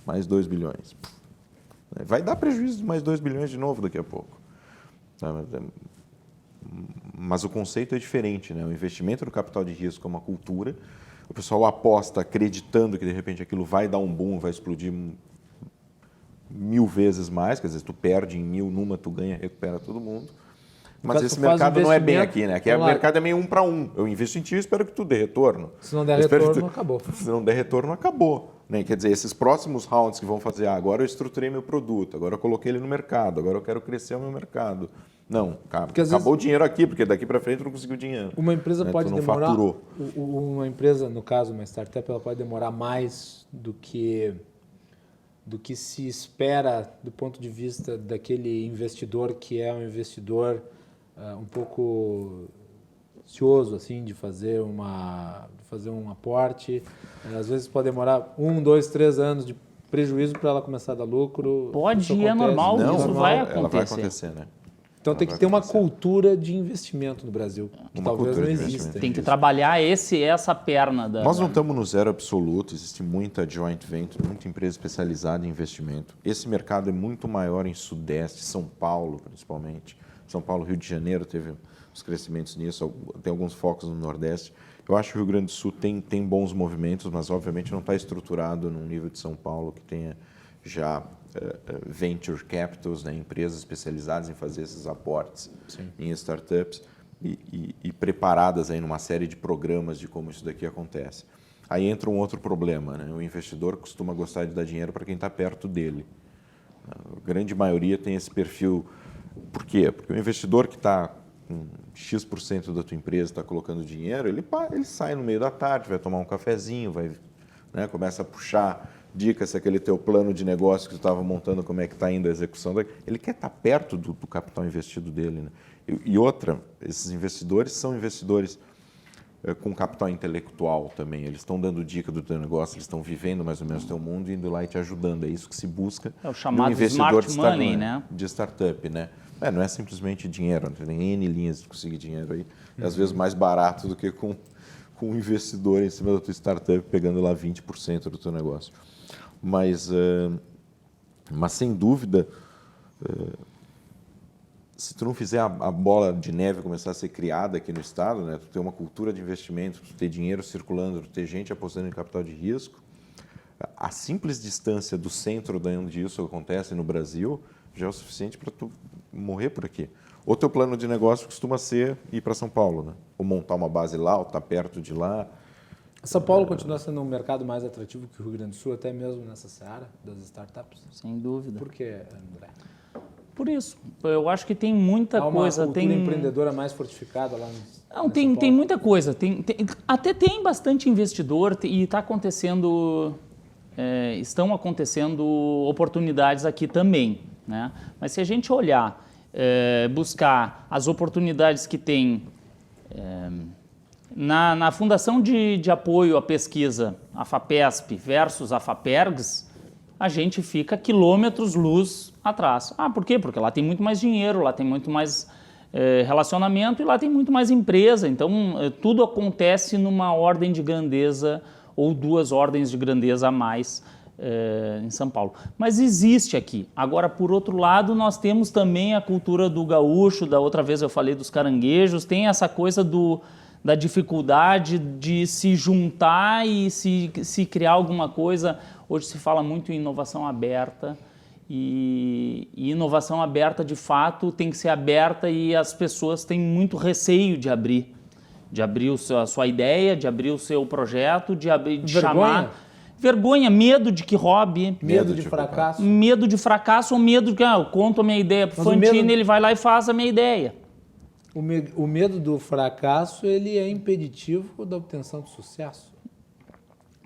mais 2 bilhões. Vai dar prejuízo de mais 2 bilhões de novo daqui a pouco. Mas o conceito é diferente, né? O investimento no capital de risco é uma cultura. O pessoal aposta acreditando que, de repente, aquilo vai dar um boom, vai explodir 1000 vezes mais. Quer dizer, tu perde em 1000 numa, tu ganha, recupera todo mundo. Mas esse mercado não é bem aqui, né? Aqui o mercado é meio 1 para 1. Eu invisto em ti e espero que tu dê retorno. Se não der retorno, acabou. Se não der retorno, acabou. Né? Quer dizer, esses próximos rounds que vão fazer, agora eu estruturei meu produto, agora eu coloquei ele no mercado, agora eu quero crescer o meu mercado. Não, acabou o dinheiro aqui, porque daqui para frente eu não conseguiu dinheiro. Uma empresa pode tu não demorar... faturou. Uma empresa, no caso, uma startup, ela pode demorar mais do que se espera do ponto de vista daquele investidor que é um investidor um pouco ansioso assim, de fazer um aporte. Às vezes pode demorar 1, 2, 3 anos de prejuízo para ela começar a dar lucro. Pode Isso e é acontece. normal, Não, isso vai ela vai acontecer. acontecer, né? Então tem que ter uma cultura de investimento no Brasil, que talvez não exista. Tem que trabalhar essa perna da... Nós não estamos no zero absoluto, existe muita joint venture, muita empresa especializada em investimento. Esse mercado é muito maior em Sudeste, São Paulo principalmente. São Paulo, Rio de Janeiro teve os crescimentos nisso, tem alguns focos no Nordeste. Eu acho que o Rio Grande do Sul tem bons movimentos, mas obviamente não está estruturado num nível de São Paulo, que tenha já venture capitals, né, empresas especializadas em fazer esses aportes em startups e preparadas aí numa série de programas de como isso daqui acontece. Aí entra um outro problema, né? O investidor costuma gostar de dar dinheiro para quem está perto dele. A grande maioria tem esse perfil. Por quê? Porque o investidor que está com X% da tua empresa, está colocando dinheiro, ele sai no meio da tarde, vai tomar um cafezinho, vai, né, começa a puxar dicas se aquele teu plano de negócio que tu estava montando, como é que está indo a execução. Ele quer estar perto do capital investido dele. Né? E outra, esses investidores são investidores com capital intelectual também. Eles estão dando dica do teu negócio, eles estão vivendo mais ou menos o teu mundo e indo lá e te ajudando. É isso que se busca. É o chamado smart money, né? De startup, né? Não é simplesmente dinheiro, tem N linhas de conseguir dinheiro aí. É às vezes mais barato do que com um investidor em cima da tua startup pegando lá 20% do teu negócio. Mas sem dúvida, se tu não fizer a bola de neve começar a ser criada aqui no estado, né, tu ter uma cultura de investimento, tu ter dinheiro circulando, tu ter gente apostando em capital de risco, a simples distância do centro de onde isso acontece no Brasil já é o suficiente para tu morrer por aqui. O teu plano de negócio costuma ser ir para São Paulo, né? Ou montar uma base lá, ou estar perto de lá. São Paulo continua sendo um mercado mais atrativo que o Rio Grande do Sul, até mesmo nessa seara das startups? Sem dúvida. Por quê, André? Por isso. Eu acho que tem muita coisa. Há uma cultura empreendedora mais fortificada lá no Não, tem muita coisa. Até tem bastante investidor e está acontecendo... estão acontecendo oportunidades aqui também. Né? Mas se a gente olhar, buscar as oportunidades que tem... Na Fundação de Apoio à Pesquisa, a FAPESP versus a FAPERGS, a gente fica quilômetros-luz atrás. Por quê? Porque lá tem muito mais dinheiro, lá tem muito mais relacionamento e lá tem muito mais empresa. Então, tudo acontece numa ordem de grandeza ou 2 ordens de grandeza a mais em São Paulo. Mas existe aqui. Agora, por outro lado, nós temos também a cultura do gaúcho, da outra vez eu falei dos caranguejos, tem essa coisa da dificuldade de se juntar e se criar alguma coisa. Hoje se fala muito em inovação aberta e inovação aberta, de fato, tem que ser aberta e as pessoas têm muito receio de abrir a sua ideia, de abrir o seu projeto, de chamar... Vergonha, medo de que roube. Medo de fracasso. Medo de fracasso ou medo de que eu conto a minha ideia para o Fantini, ele vai lá e faz a minha ideia. O medo do fracasso, ele é impeditivo da obtenção de sucesso.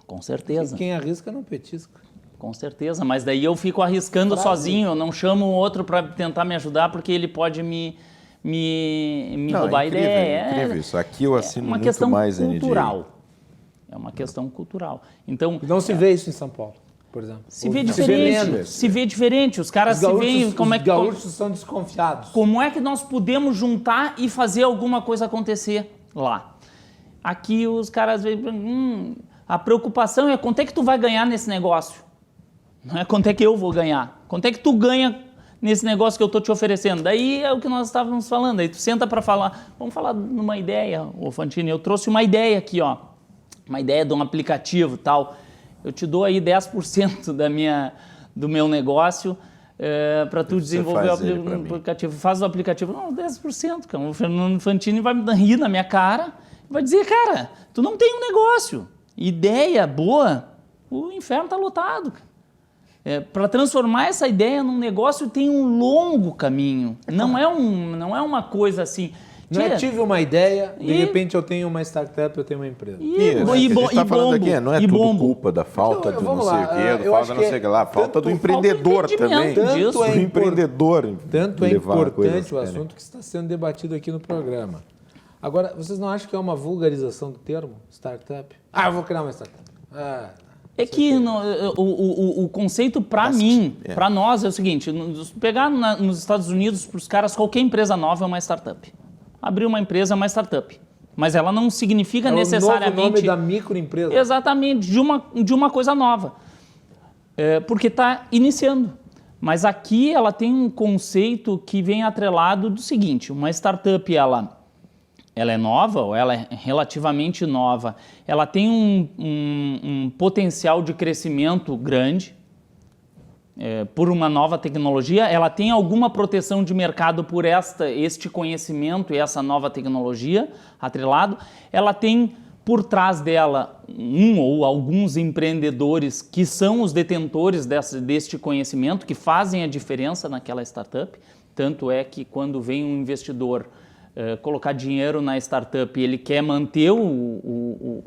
Com certeza. E quem arrisca não petisca. Com certeza, mas daí eu fico arriscando sozinho, eu não chamo o outro para tentar me ajudar porque ele pode me roubar a ideia. É incrível isso. Aqui eu assino muito mais cultural. É uma questão cultural. Então, não se vê isso em São Paulo, por exemplo. Se vê diferente. Os caras se veem... Os gaúchos são desconfiados. Como é que nós podemos juntar e fazer alguma coisa acontecer lá? Aqui os caras veem... a preocupação é quanto é que tu vai ganhar nesse negócio. Não é quanto é que eu vou ganhar. Quanto é que tu ganha nesse negócio que eu estou te oferecendo. Daí é o que nós estávamos falando. Aí tu senta para falar. Vamos falar numa ideia, ô Fantini. Eu trouxe uma ideia aqui, ó. Uma ideia de um aplicativo e tal. Eu te dou aí 10% do meu negócio para tu desenvolver o aplicativo. Faz o aplicativo. Não, 10%, cara. O Fernando Fantini vai me rir na minha cara e vai dizer, cara, tu não tem um negócio. Ideia boa, o inferno está lotado. Para transformar essa ideia num negócio tem um longo caminho. Não é uma coisa assim... Não é tive uma ideia, de repente eu tenho uma startup, eu tenho uma empresa. Isso, a gente está falando aqui, não é tudo culpa da falta do não sei o quê, da falta não sei o que lá, falta do empreendedor também. Tanto é empreendedor. Tanto é importante o assunto que está sendo debatido aqui no programa. Agora, vocês não acham que é uma vulgarização do termo, startup? Eu vou criar uma startup. É que o conceito para mim, para nós, é o seguinte, pegar nos Estados Unidos, para os caras, qualquer empresa nova é uma startup. Abrir uma empresa é uma startup. Mas ela não significa necessariamente... É o novo nome da microempresa. Exatamente, de uma coisa nova. Porque está iniciando. Mas aqui ela tem um conceito que vem atrelado do seguinte, uma startup, ela é nova, ou ela é relativamente nova, ela tem um potencial de crescimento grande por uma nova tecnologia, ela tem alguma proteção de mercado por este conhecimento e essa nova tecnologia atrelado, ela tem por trás dela um ou alguns empreendedores que são os detentores deste conhecimento, que fazem a diferença naquela startup, tanto é que quando vem um investidor colocar dinheiro na startup, ele quer manter o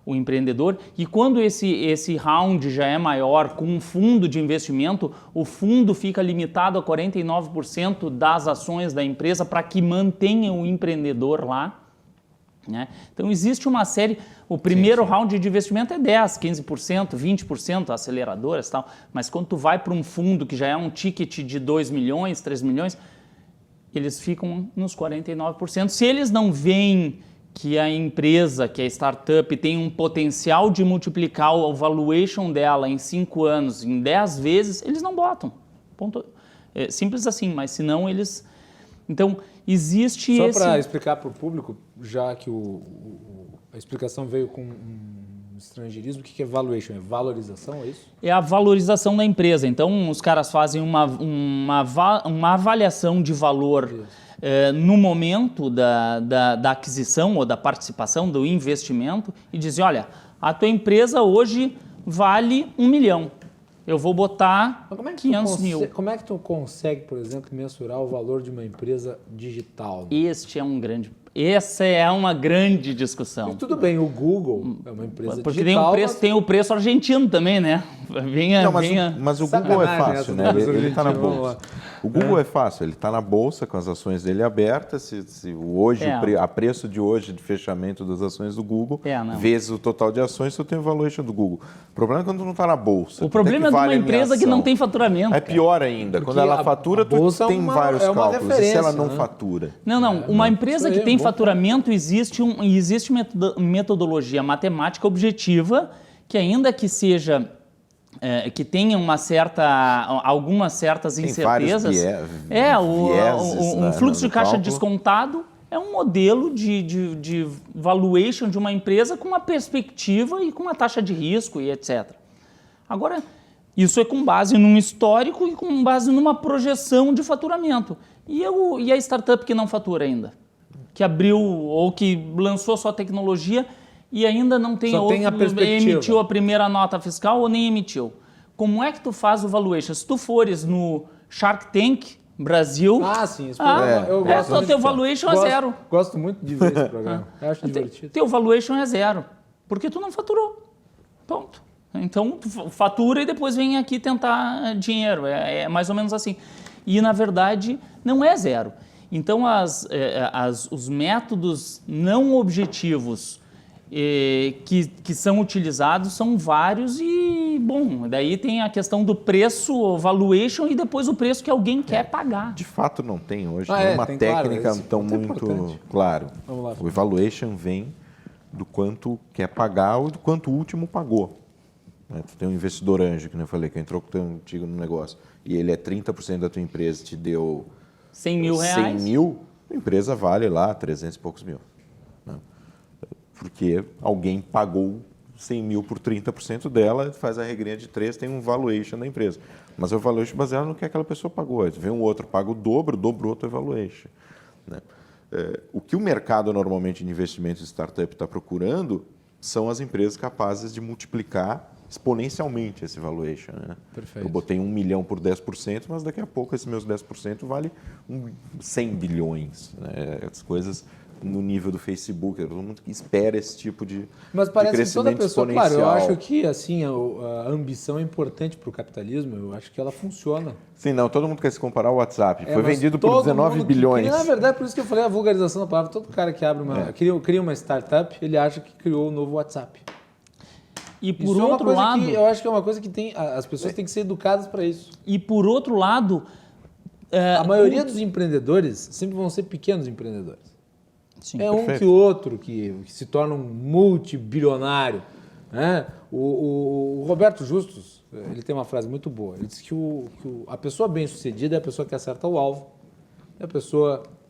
empreendedor, e quando esse round já é maior, com um fundo de investimento, o fundo fica limitado a 49% das ações da empresa para que mantenha o empreendedor lá. Né? Então existe uma série, o primeiro round de investimento é 10%, 15%, 20%, aceleradoras e tal, mas quando tu vai para um fundo que já é um ticket de 2 milhões, 3 milhões, eles ficam nos 49%. Se eles não veem que a empresa, que a startup tem um potencial de multiplicar o valuation dela em 5 anos, em 10 vezes, eles não botam. Ponto. É simples assim, mas senão eles... Então, existe Só esse... para explicar para o público, já que a explicação veio com estrangeirismo, o que é valuation? É valorização, é isso? É a valorização da empresa. Então, os caras fazem uma avaliação de valor no momento da aquisição ou da participação, do investimento, e dizem, olha, a tua empresa hoje vale 1 milhão. Eu vou botar 500 mil. Como é que tu consegue, por exemplo, mensurar o valor de uma empresa digital? Essa é uma grande discussão. E tudo bem, o Google é uma empresa porque digital. Tem o preço argentino também, né? Mas o Google é fácil, né? Ele está na bolsa. O Google é fácil, ele está na bolsa com as ações dele abertas. Se hoje, a preço de hoje, de fechamento das ações do Google, vezes o total de ações, tu tem o valuation do Google. O problema é quando não está na bolsa. O problema é de uma empresa que não tem faturamento. É pior ainda. Porque quando ela fatura, tu tem vários cálculos. E se ela não fatura? Não. Uma empresa que tem faturamento, existe metodologia matemática objetiva que, ainda que seja... que tenha algumas certas incertezas. Um fluxo de caixa descontado é um modelo de valuation de uma empresa com uma perspectiva e com uma taxa de risco e etc. Agora, isso é com base num histórico e com base numa projeção de faturamento. E a startup que não fatura ainda? Que abriu ou que lançou sua tecnologia e ainda não tem emitiu a primeira nota fiscal ou nem emitiu. Como é que tu faz o valuation? Se tu fores no Shark Tank Brasil... Sim, esse programa eu gosto muito. Teu valuation é zero. Gosto muito de ver esse programa. Eu acho divertido. Teu valuation é zero, porque tu não faturou. Ponto. Então, tu fatura e depois vem aqui tentar dinheiro. É mais ou menos assim. E, na verdade, não é zero. Então, os métodos não objetivos que são utilizados são vários e, bom, daí tem a questão do preço, o valuation e depois o preço que alguém quer pagar. De fato não tem hoje, uma técnica tão muito claro. O valuation vem do quanto quer pagar ou do quanto o último pagou. Tu tem um investidor anjo, que eu falei, que entrou contigo no negócio, e ele é 30% da tua empresa, te deu 100 mil reais. 100 mil, a empresa vale lá 300 e poucos mil. Porque alguém pagou 100 mil por 30% dela, faz a regrinha de 3, tem um valuation da empresa. Mas é o valuation baseado no que aquela pessoa pagou. Vem um outro, paga o dobro outro é valuation. O que o mercado normalmente de investimentos em startup está procurando são as empresas capazes de multiplicar exponencialmente esse valuation. Perfeito. Eu botei 1 milhão por 10%, mas daqui a pouco esses meus 10% vale 100 bilhões. As coisas no nível do Facebook, todo mundo que espera esse tipo de Mas parece crescimento que toda pessoa, exponencial. claro, eu acho que assim, a ambição é importante para o capitalismo, eu acho que ela funciona. Sim, não, todo mundo quer se comparar ao WhatsApp. Foi vendido por 19 bilhões. Na verdade, por isso que eu falei a vulgarização da palavra. Todo cara que abre cria uma startup, ele acha que criou o novo WhatsApp. E por Isso é uma outro coisa lado, que eu acho que é uma coisa que as pessoas têm que ser educadas para isso. e por outro lado, A maioria dos empreendedores sempre vão ser pequenos empreendedores. sim, É um que outro que se torna um multibilionário. Né? O Roberto Justus, ele tem uma frase muito boa. Ele diz que a pessoa bem-sucedida é a pessoa que acerta o alvo.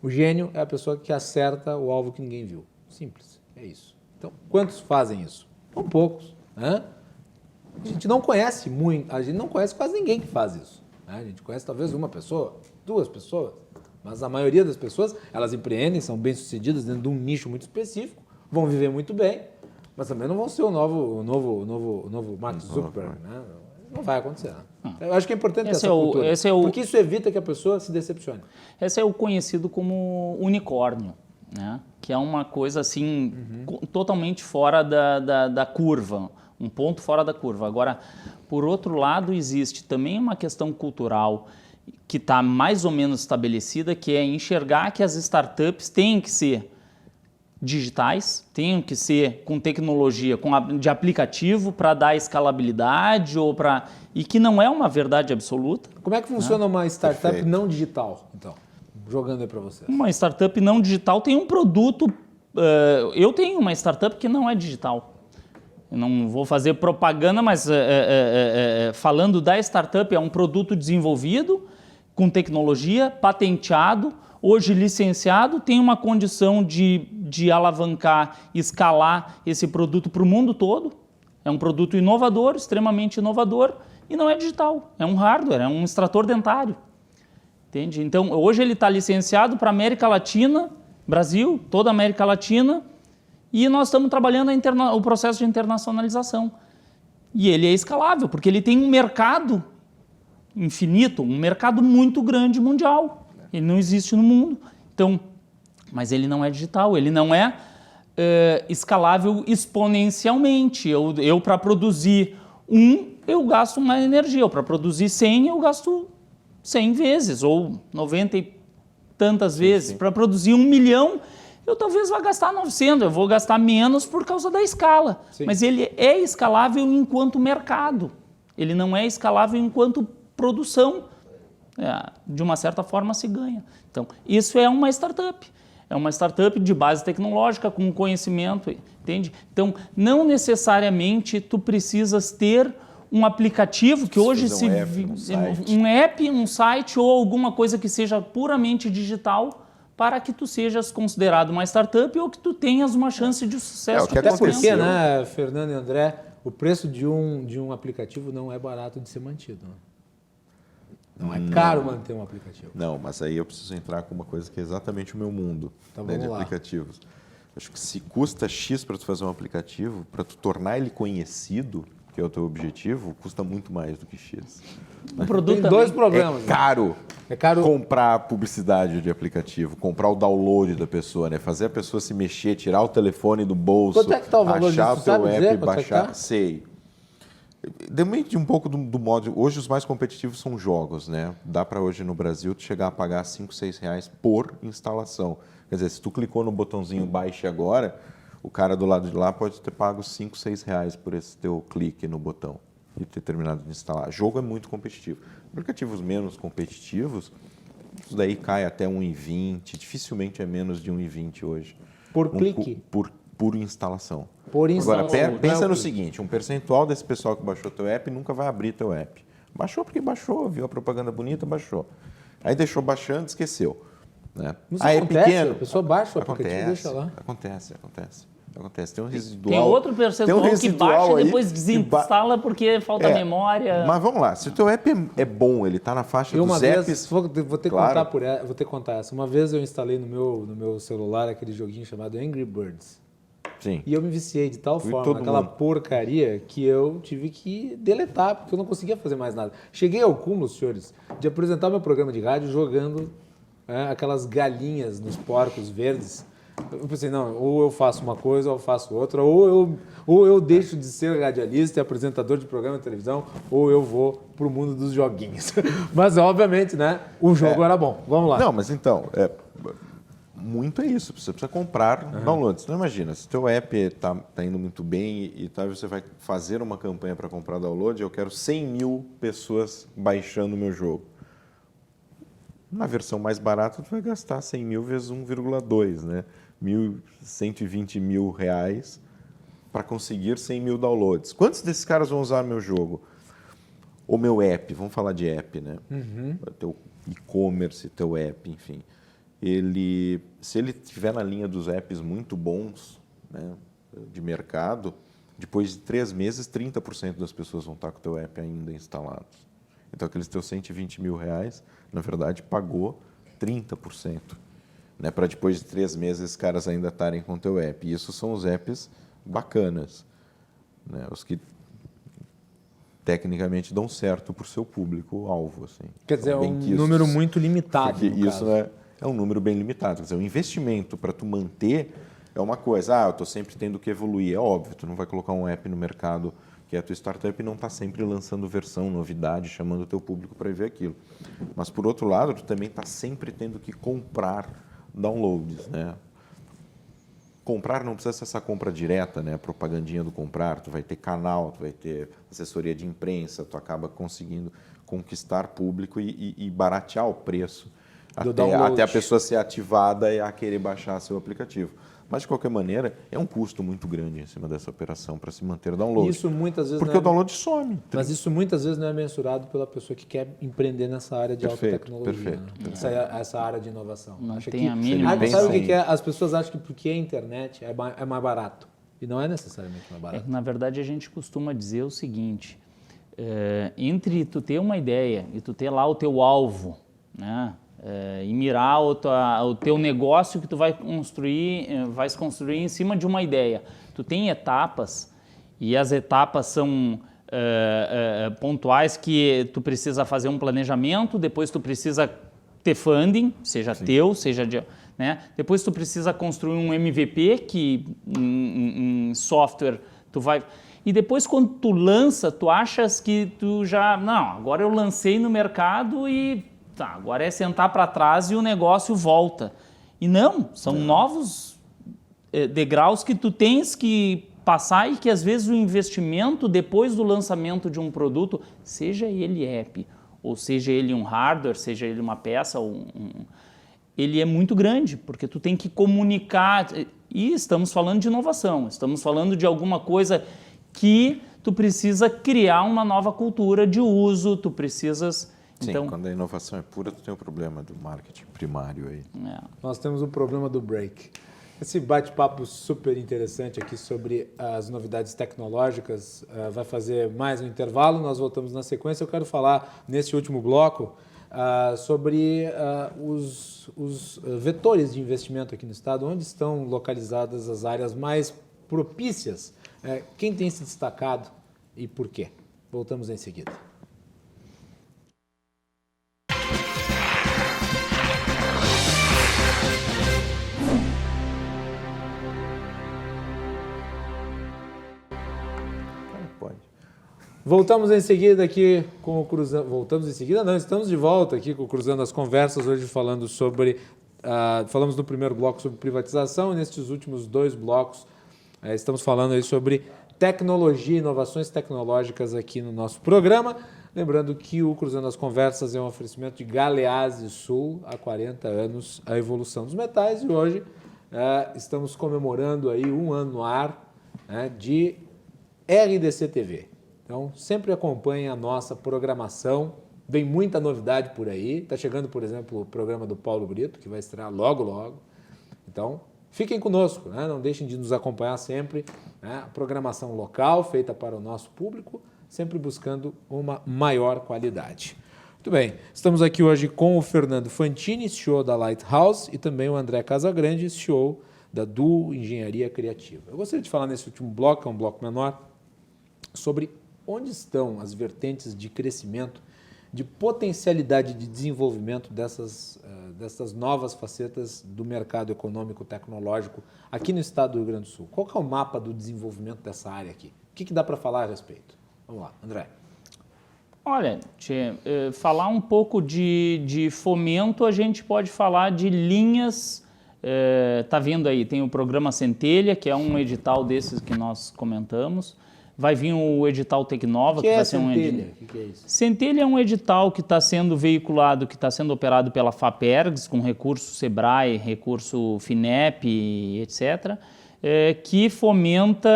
O gênio é a pessoa que acerta o alvo que ninguém viu. Simples, é isso. Então, quantos fazem isso? São poucos. Né? A gente não conhece muito, a gente não conhece quase ninguém que faz isso. Né? A gente conhece talvez uma pessoa, 2 pessoas, mas a maioria das pessoas, elas empreendem, são bem-sucedidas dentro de um nicho muito específico, vão viver muito bem, mas também não vão ser o novo Mark Zuckerberg. Né? Não vai acontecer. Né? Eu acho que é importante essa cultura, porque isso evita que a pessoa se decepcione. Esse é o conhecido como unicórnio, né? Que é uma coisa assim totalmente fora da curva, um ponto fora da curva. Agora, por outro lado, existe também uma questão cultural que está mais ou menos estabelecida, que é enxergar que as startups têm que ser digitais, têm que ser com tecnologia, de aplicativo para dar escalabilidade e que não é uma verdade absoluta. Como é que funciona uma startup não digital, então? Jogando aí para você. Uma startup não digital tem um produto... eu tenho uma startup que não é digital. Eu não vou fazer propaganda, mas falando da startup, é um produto desenvolvido com tecnologia, patenteado, hoje licenciado, tem uma condição de alavancar, escalar esse produto para o mundo todo. É um produto inovador, extremamente inovador, e não é digital. É um hardware, é um extrator dentário. Entende? Então, hoje ele está licenciado para a América Latina, Brasil, toda a América Latina, e nós estamos trabalhando o processo de internacionalização. E ele é escalável, porque ele tem um mercado infinito, um mercado muito grande mundial. Ele não existe no mundo. Então, mas ele não é digital, ele não é escalável exponencialmente. Eu para produzir eu gasto uma energia. Para produzir 100, eu gasto 100 vezes, ou 90 e tantas vezes. Para produzir 1 milhão, eu talvez vá gastar 900, eu vou gastar menos por causa da escala. Sim. Mas ele é escalável enquanto mercado. Ele não é escalável enquanto produção. De uma certa forma se ganha. Então, isso é uma startup. É uma startup de base tecnológica, com conhecimento, entende? Então, não necessariamente tu precisas ter um aplicativo que hoje um app, um site ou alguma coisa que seja puramente digital para que tu sejas considerado uma startup ou que tu tenhas uma chance de sucesso. Até porque, né, Fernando e André, o preço de um aplicativo não é barato de ser mantido. Né? Não é caro manter um aplicativo. Não, mas aí eu preciso entrar com uma coisa que é exatamente o meu mundo, né, de aplicativos. Acho que se custa X para tu fazer um aplicativo, para tu tornar ele conhecido, que é o teu objetivo, custa muito mais do que X. O produto tem 2 problemas. É caro comprar a publicidade de aplicativo, comprar o download da pessoa, né? Fazer a pessoa se mexer, tirar o telefone do bolso, quanto é que tá o valor achar disso, o teu app, baixar. tá? Sei. Depende um pouco do modo. Hoje os mais competitivos são jogos, né? Dá para hoje no Brasil tu chegar a pagar R$5, R$6 por instalação. Quer dizer, se tu clicou no botãozinho baixe agora, o cara do lado de lá pode ter pago R$5, R$6 por esse teu clique no botão e ter terminado de instalar. Jogo é muito competitivo. Aplicativos menos competitivos, isso daí cai até 1,20, dificilmente é menos de 1,20 hoje. Por clique? Por instalação. Agora, pensa no seguinte, um percentual desse pessoal que baixou teu app nunca vai abrir teu app. Baixou porque baixou, viu a propaganda bonita, baixou. Aí deixou baixando, esqueceu. Né? Aí é pequeno. A pessoa baixa o aplicativo e deixa lá. Acontece. Tem um residual. Tem outro percentual que baixa e depois desinstala porque falta memória. Mas vamos lá, se o teu app é bom, ele está na faixa dos apps... Vou ter que contar essa. Uma vez eu instalei no meu celular aquele joguinho chamado Angry Birds. Sim. E eu me viciei de tal forma naquela porcaria que eu tive que deletar, porque eu não conseguia fazer mais nada. Cheguei ao cúmulo, senhores, de apresentar meu programa de rádio jogando aquelas galinhas nos porcos verdes. Eu pensei, não, ou eu faço uma coisa ou eu faço outra, ou eu deixo de ser radialista e apresentador de programa de televisão, ou eu vou pro mundo dos joguinhos. Mas, obviamente, né, o jogo era bom. Vamos lá. Não, mas então... muito é isso, você precisa comprar downloads. Então imagina, se o teu app está indo muito bem e tal, você vai fazer uma campanha para comprar download, eu quero 100 mil pessoas baixando o meu jogo. Na versão mais barata, tu vai gastar 100 mil vezes 1,2, né? 120 mil reais para conseguir 100 mil downloads. Quantos desses caras vão usar meu jogo? O meu app, vamos falar de app, né? Teu e-commerce, teu app, enfim. Se ele estiver na linha dos apps muito bons, né, de mercado, depois de 3 meses, 30% das pessoas vão estar com o teu app ainda instalados. Então, aqueles teus 120 mil reais, na verdade, pagou 30%. Né, para depois de 3 meses, esses caras ainda estarem com o teu app. E isso são os apps bacanas, né, os que tecnicamente dão certo para o seu público-alvo. Assim. Quer dizer, é um número muito limitado. Porque isso é um número bem limitado. Quer dizer, o investimento para tu manter é uma coisa. Eu estou sempre tendo que evoluir. É óbvio, tu não vai colocar um app no mercado que é a tua startup e não está sempre lançando versão, novidade, chamando o teu público para ver aquilo. Mas, por outro lado, tu também está sempre tendo que comprar downloads, né? Comprar não precisa ser essa compra direta, né? A propagandinha do comprar, tu vai ter canal, tu vai ter assessoria de imprensa, tu acaba conseguindo conquistar público e baratear o preço até a pessoa ser ativada e a querer baixar seu aplicativo. Mas, de qualquer maneira, é um custo muito grande em cima dessa operação para se manter download. Isso muitas vezes porque o download some. Mas isso muitas vezes não é mensurado pela pessoa que quer empreender nessa área de alta tecnologia. Perfeito. Essa área de inovação. Não tem a mínima. Sabe o que é? As pessoas acham que porque é internet é mais barato. E não é necessariamente mais barato. Na verdade, a gente costuma dizer o seguinte, entre tu ter uma ideia e tu ter lá o teu alvo, né? E mirar o teu negócio que tu vai se construir em cima de uma ideia. Tu tem etapas e as etapas são pontuais que tu precisa fazer um planejamento, depois tu precisa ter funding, seja teu, seja de... Né? Depois tu precisa construir um MVP que em software tu vai... E depois quando tu lança, tu achas que tu já... Não, agora eu lancei no mercado e... Tá, agora é sentar para trás e o negócio volta. E não, são novos degraus que tu tens que passar e que às vezes o investimento depois do lançamento de um produto, seja ele app, ou seja ele um hardware, seja ele uma peça, ele é muito grande, porque tu tem que comunicar. E estamos falando de inovação, estamos falando de alguma coisa que tu precisa criar uma nova cultura de uso, tu precisas... Sim, então, quando a inovação é pura, tu tem o problema do marketing primário aí. Nós temos o problema do break. Esse bate-papo super interessante aqui sobre as novidades tecnológicas vai fazer mais um intervalo, nós voltamos na sequência. Eu quero falar, nesse último bloco, sobre os vetores de investimento aqui no estado, onde estão localizadas as áreas mais propícias, quem tem se destacado e por quê. Voltamos em seguida. Voltamos em seguida aqui com o Cruzando... Voltamos em seguida? Não, estamos de volta aqui com o Cruzando as Conversas, hoje falando sobre... falamos no primeiro bloco sobre privatização e nestes últimos 2 blocos estamos falando aí sobre tecnologia, inovações tecnológicas aqui no nosso programa. Lembrando que o Cruzando as Conversas é um oferecimento de Galeazzi Sul, há 40 anos, a evolução dos metais, e hoje estamos comemorando aí 1 ano no ar de RDC TV. Então, sempre acompanhe a nossa programação, vem muita novidade por aí. Está chegando, por exemplo, o programa do Paulo Brito, que vai estrear logo, logo. Então, fiquem conosco, né? Não deixem de nos acompanhar sempre. Né? A programação local, feita para o nosso público, sempre buscando uma maior qualidade. Muito bem, estamos aqui hoje com o Fernando Fantini, CEO da Lighthouse, e também o André Casagrande, CEO da Duo Engenharia Criativa. Eu gostaria de falar nesse último bloco, que é um bloco menor, sobre onde estão as vertentes de crescimento, de potencialidade de desenvolvimento dessas novas facetas do mercado econômico tecnológico aqui no estado do Rio Grande do Sul. Qual que é o mapa do desenvolvimento dessa área aqui? O que dá para falar a respeito? Vamos lá, André. Olha, falar um pouco de fomento, a gente pode falar de linhas Está vindo aí, tem o programa Centelha, que é um edital desses que nós comentamos. Vai vir o edital Tecnova, que vai ser um edital. O que é isso? Centelha é um edital que está sendo veiculado, que está sendo operado pela FAPERGS, com recurso SEBRAE, recurso FINEP, etc., que fomenta,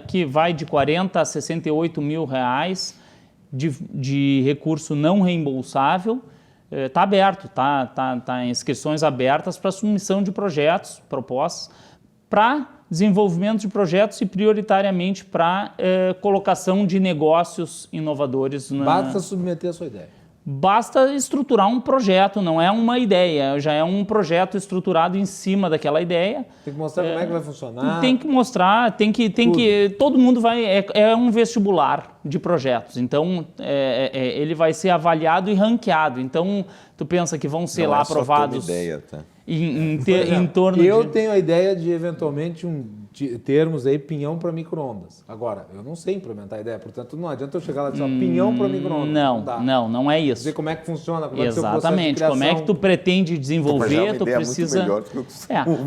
que vai de 40 a 68 mil reais de recurso não reembolsável. Está aberto, tá inscrições abertas para submissão de projetos, propostas, para desenvolvimento de projetos e prioritariamente para colocação de negócios inovadores. Basta submeter a sua ideia. Basta estruturar um projeto, não é uma ideia, já é um projeto estruturado em cima daquela ideia. Tem que mostrar como é que vai funcionar. Tem que mostrar, todo mundo vai, é um vestibular de projetos, então ele vai ser avaliado e ranqueado, então tu pensa que vão ser Não lá é só aprovados toda ideia, tá? em torno eu de... tenho a ideia de, eventualmente, termos aí pinhão para micro-ondas. Agora, eu não sei implementar a ideia, portanto, não adianta eu chegar lá e dizer, pinhão para micro-ondas. Não é isso. Dizer como é que funciona, como é que é o processo de Exatamente, criação. como é que tu pretende desenvolver, tu precisa...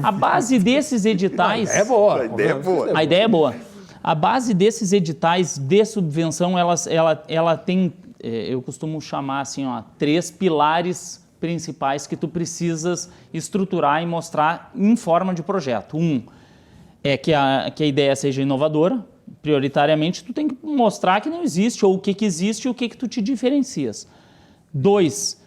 A base desses editais... É boa. A ideia é boa. A ideia é boa. A base desses editais de subvenção, ela tem, eu costumo chamar assim, 3 pilares principais que tu precisas estruturar e mostrar em forma de projeto. É que a ideia seja inovadora, prioritariamente tu tem que mostrar que não existe, ou o que existe e o que tu te diferencias. 2,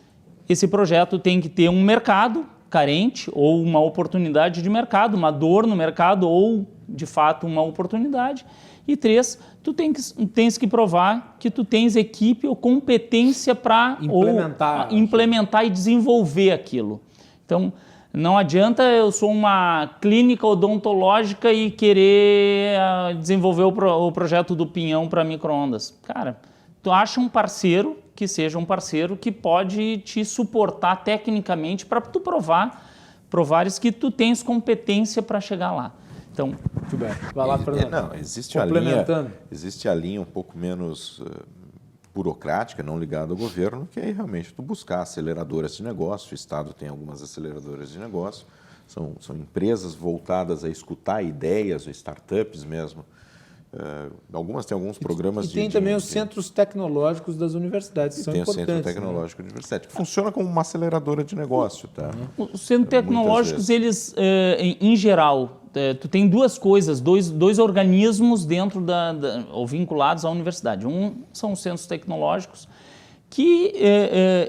esse projeto tem que ter um mercado carente ou uma oportunidade de mercado, uma dor no mercado ou, de fato, uma oportunidade. E 3, tu tens que provar que tu tens equipe ou competência para implementar e desenvolver aquilo. Então, não adianta eu sou uma clínica odontológica e querer desenvolver o projeto do pinhão para micro-ondas. Cara, tu acha um parceiro que seja um parceiro que pode te suportar tecnicamente para tu provares que tu tens competência para chegar lá. Então, muito bem. Vai lá, Fernando. Não, existe a linha um pouco menos burocrática, não ligada ao governo, que é realmente tu buscar aceleradoras de negócio. O Estado tem algumas aceleradoras de negócio, são empresas voltadas a escutar ideias, ou startups mesmo. Algumas têm alguns programas e tem também os centros tecnológicos das universidades, que são importantes. Tem o Centro Tecnológico da Universidade, que funciona como uma aceleradora de negócio. Tá? Os centros tecnológicos, eles, em geral, tu tem duas coisas, dois organismos dentro ou vinculados à universidade. Um são os centros tecnológicos, que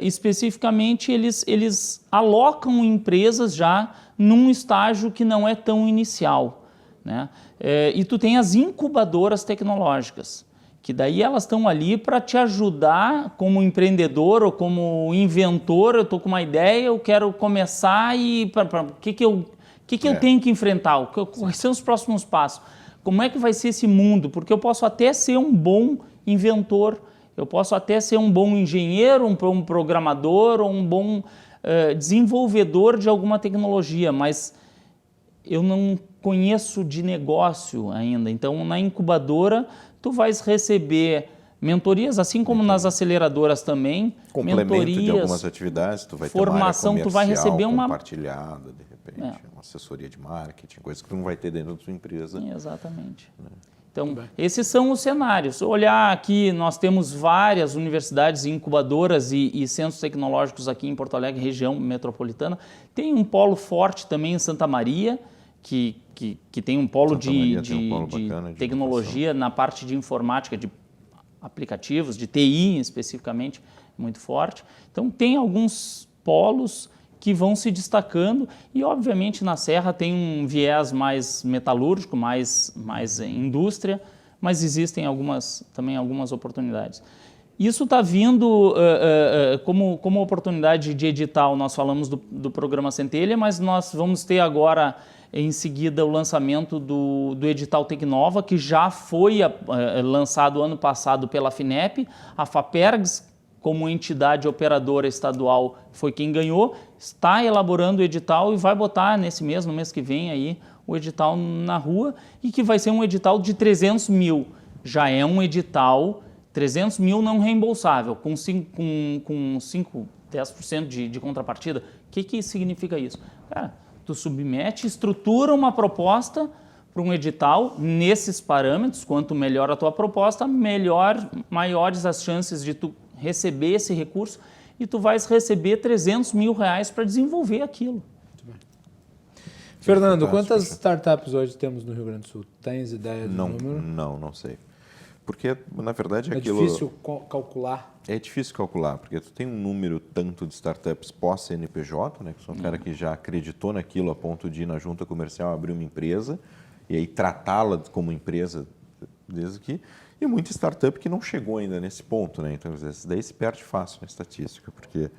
especificamente eles alocam empresas já num estágio que não é tão inicial, né? E tu tem as incubadoras tecnológicas, que daí elas estão ali para te ajudar como empreendedor ou como inventor. Eu estou com uma ideia, eu quero começar e o que eu tenho que enfrentar? Quais são os próximos passos? Como é que vai ser esse mundo? Porque eu posso até ser um bom inventor, eu posso até ser um bom engenheiro, um programador ou um bom desenvolvedor de alguma tecnologia, mas eu não conheço de negócio ainda. Então, na incubadora, tu vais receber mentorias, assim como nas aceleradoras também. Complemento de algumas atividades, tu vai ter formação, uma área tu vai receber uma compartilhada, de repente, uma assessoria de marketing, coisa que tu não vai ter dentro da tua empresa. Exatamente. Então, esses são os cenários. Olhar aqui, nós temos várias universidades incubadoras e centros tecnológicos aqui em Porto Alegre, região metropolitana. Tem um polo forte também em Santa Maria, que tem um polo de tecnologia na parte de informática, de aplicativos, de TI especificamente, muito forte. Então, tem alguns polos que vão se destacando e, obviamente, na Serra tem um viés mais metalúrgico, mais indústria, mas existem também algumas oportunidades. Isso está vindo como oportunidade de edital. Nós falamos do programa Centelha, mas nós vamos ter agora, em seguida, o lançamento do edital Tecnova, que já foi lançado ano passado pela FINEP. A FAPERGS, como entidade operadora estadual, foi quem ganhou, está elaborando o edital e vai botar no mês que vem, aí, o edital na rua, e que vai ser um edital de 300 mil. Já é um edital 300 mil não reembolsável, com 10% de contrapartida. O que significa isso? Cara, Tu submete, estrutura uma proposta para um edital nesses parâmetros. Quanto melhor a tua proposta, maiores as chances de tu receber esse recurso e tu vais receber R$300 mil para desenvolver aquilo. Fernando, quantas startups hoje temos no Rio Grande do Sul? Tens ideia do número? Não sei. Porque, na verdade, é difícil calcular. É difícil calcular, porque tu tem um número tanto de startups pós-CNPJ, né, que são um cara que já acreditou naquilo a ponto de ir na junta comercial abrir uma empresa e aí tratá-la como empresa desde aqui, e muita startup que não chegou ainda nesse ponto, né? Então, isso daí se perde fácil na estatística, porque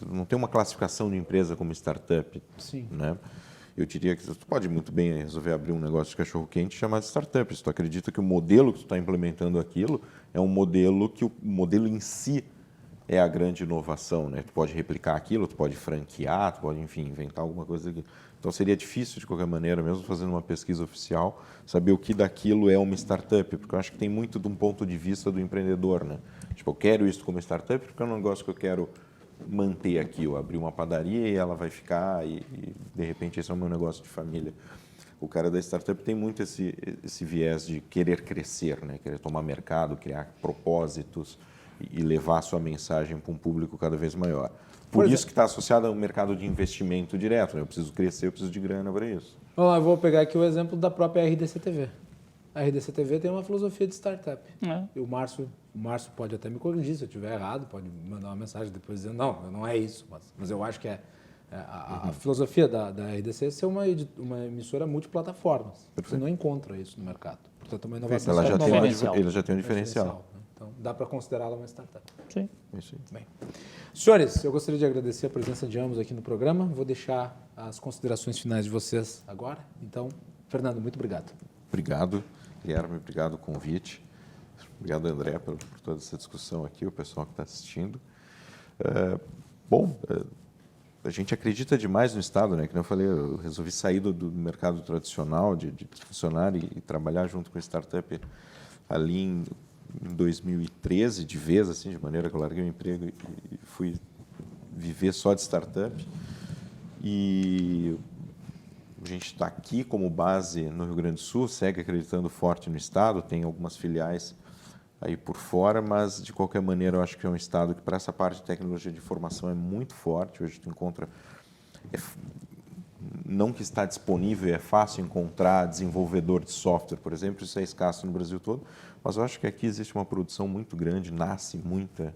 não tem uma classificação de empresa como startup. Sim. Né? Eu diria que tu pode muito bem resolver abrir um negócio de cachorro-quente e chamar de startup. Se tu acredita que o modelo que tu está implementando aquilo é um modelo que o modelo em si é a grande inovação, né? Tu pode replicar aquilo, tu pode franquear, tu pode, enfim, inventar alguma coisa aqui. Então seria difícil, de qualquer maneira, mesmo fazendo uma pesquisa oficial, saber o que daquilo é uma startup, porque eu acho que tem muito de um ponto de vista do empreendedor, né? Tipo, eu quero isso como startup porque é um negócio que eu quero manter aqui, eu abrir uma padaria e ela vai ficar e de repente esse é o meu negócio de família. O cara da startup tem muito esse viés de querer crescer, né? Querer tomar mercado, criar propósitos e levar a sua mensagem para um público cada vez maior. Por isso que está associado ao mercado de investimento direto, né? Eu preciso crescer, eu preciso de grana para isso. Vamos lá, eu vou pegar aqui o exemplo da própria RDC-TV. A RDC-TV tem uma filosofia de startup. E o Márcio pode até me corrigir se eu estiver errado, pode me mandar uma mensagem depois dizendo, não é isso, mas eu acho que a filosofia da RDC é ser uma emissora multiplataformas. Você não encontra isso no mercado. Portanto, uma inovação ela já tem um diferencial. Então, dá para considerá-la uma startup. Sim. Bem. Senhores, eu gostaria de agradecer a presença de ambos aqui no programa. Vou deixar as considerações finais de vocês agora. Então, Fernando, muito obrigado. Obrigado, Guilherme. Obrigado pelo convite. Obrigado, André, por toda essa discussão aqui, o pessoal que está assistindo. A gente acredita demais no Estado, né? Como eu falei, eu resolvi sair do mercado tradicional de funcionar e trabalhar junto com a startup ali em 2013, de vez, assim, de maneira que eu larguei o emprego e fui viver só de startup. E a gente está aqui como base no Rio Grande do Sul, segue acreditando forte no Estado, tem algumas filiais aí por fora, mas, de qualquer maneira, eu acho que é um Estado que, para essa parte de tecnologia de informação, é muito forte. Hoje tu encontra... não que está disponível, é fácil encontrar desenvolvedor de software, por exemplo, isso é escasso no Brasil todo, mas eu acho que aqui existe uma produção muito grande, nasce muito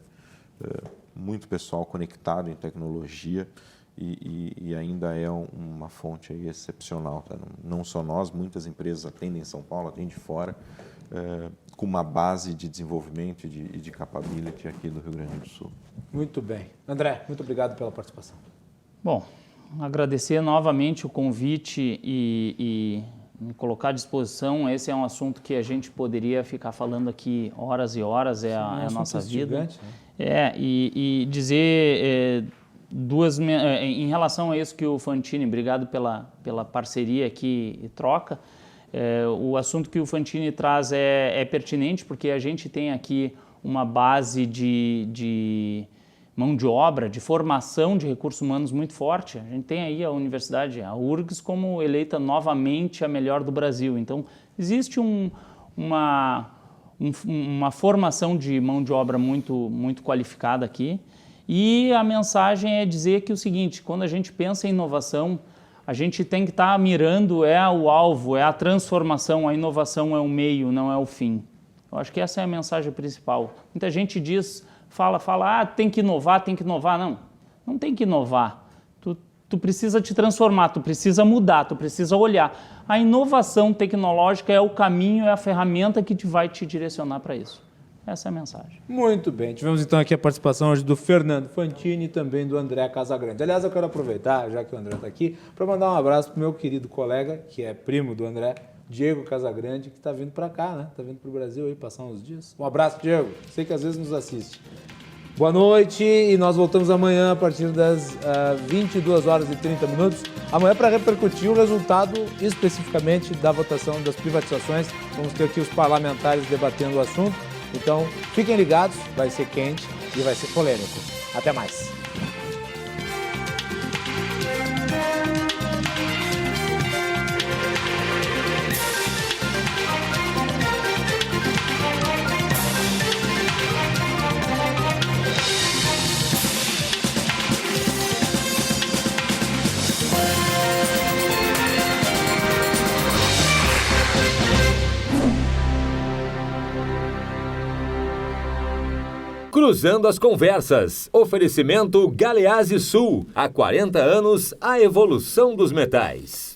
pessoal conectado em tecnologia e ainda é uma fonte aí excepcional. Tá? Não só nós, muitas empresas atendem em São Paulo, atendem fora, com uma base de desenvolvimento e de capability aqui do Rio Grande do Sul. Muito bem. André, muito obrigado pela participação. Bom, agradecer novamente o convite e me colocar à disposição. Esse é um assunto que a gente poderia ficar falando aqui horas e horas, é a nossa vida. Né? E dizer em relação a isso que o Fantini, obrigado pela parceria aqui e troca, o assunto que o Fantini traz é pertinente porque a gente tem aqui uma base de mão de obra, de formação de recursos humanos muito forte. A gente tem aí a universidade, a URGS, como eleita novamente a melhor do Brasil. Então, existe uma formação de mão de obra muito qualificada aqui. E a mensagem é dizer que o seguinte, quando a gente pensa em inovação, a gente tem que estar mirando o alvo, é a transformação, a inovação é o meio, não é o fim. Eu acho que essa é a mensagem principal. Muita gente fala, tem que inovar. Não tem que inovar. Tu precisa te transformar, tu precisa mudar, tu precisa olhar. A inovação tecnológica é o caminho, é a ferramenta que vai te direcionar para isso. Essa é a mensagem. Muito bem. Tivemos então aqui a participação hoje do Fernando Fantini e também do André Casagrande. Aliás, eu quero aproveitar, já que o André está aqui, para mandar um abraço para o meu querido colega, que é primo do André, Diego Casagrande, que está vindo para cá, né? Está vindo para o Brasil aí passar uns dias. Um abraço, Diego. Sei que às vezes nos assiste. Boa noite e nós voltamos amanhã a partir das 22 horas e 30 minutos. Amanhã para repercutir o resultado especificamente da votação das privatizações. Vamos ter aqui os parlamentares debatendo o assunto. Então, fiquem ligados, vai ser quente e vai ser polêmico. Até mais. Cruzando as Conversas. Oferecimento Galeazzi Sul. Há 40 anos, a evolução dos metais.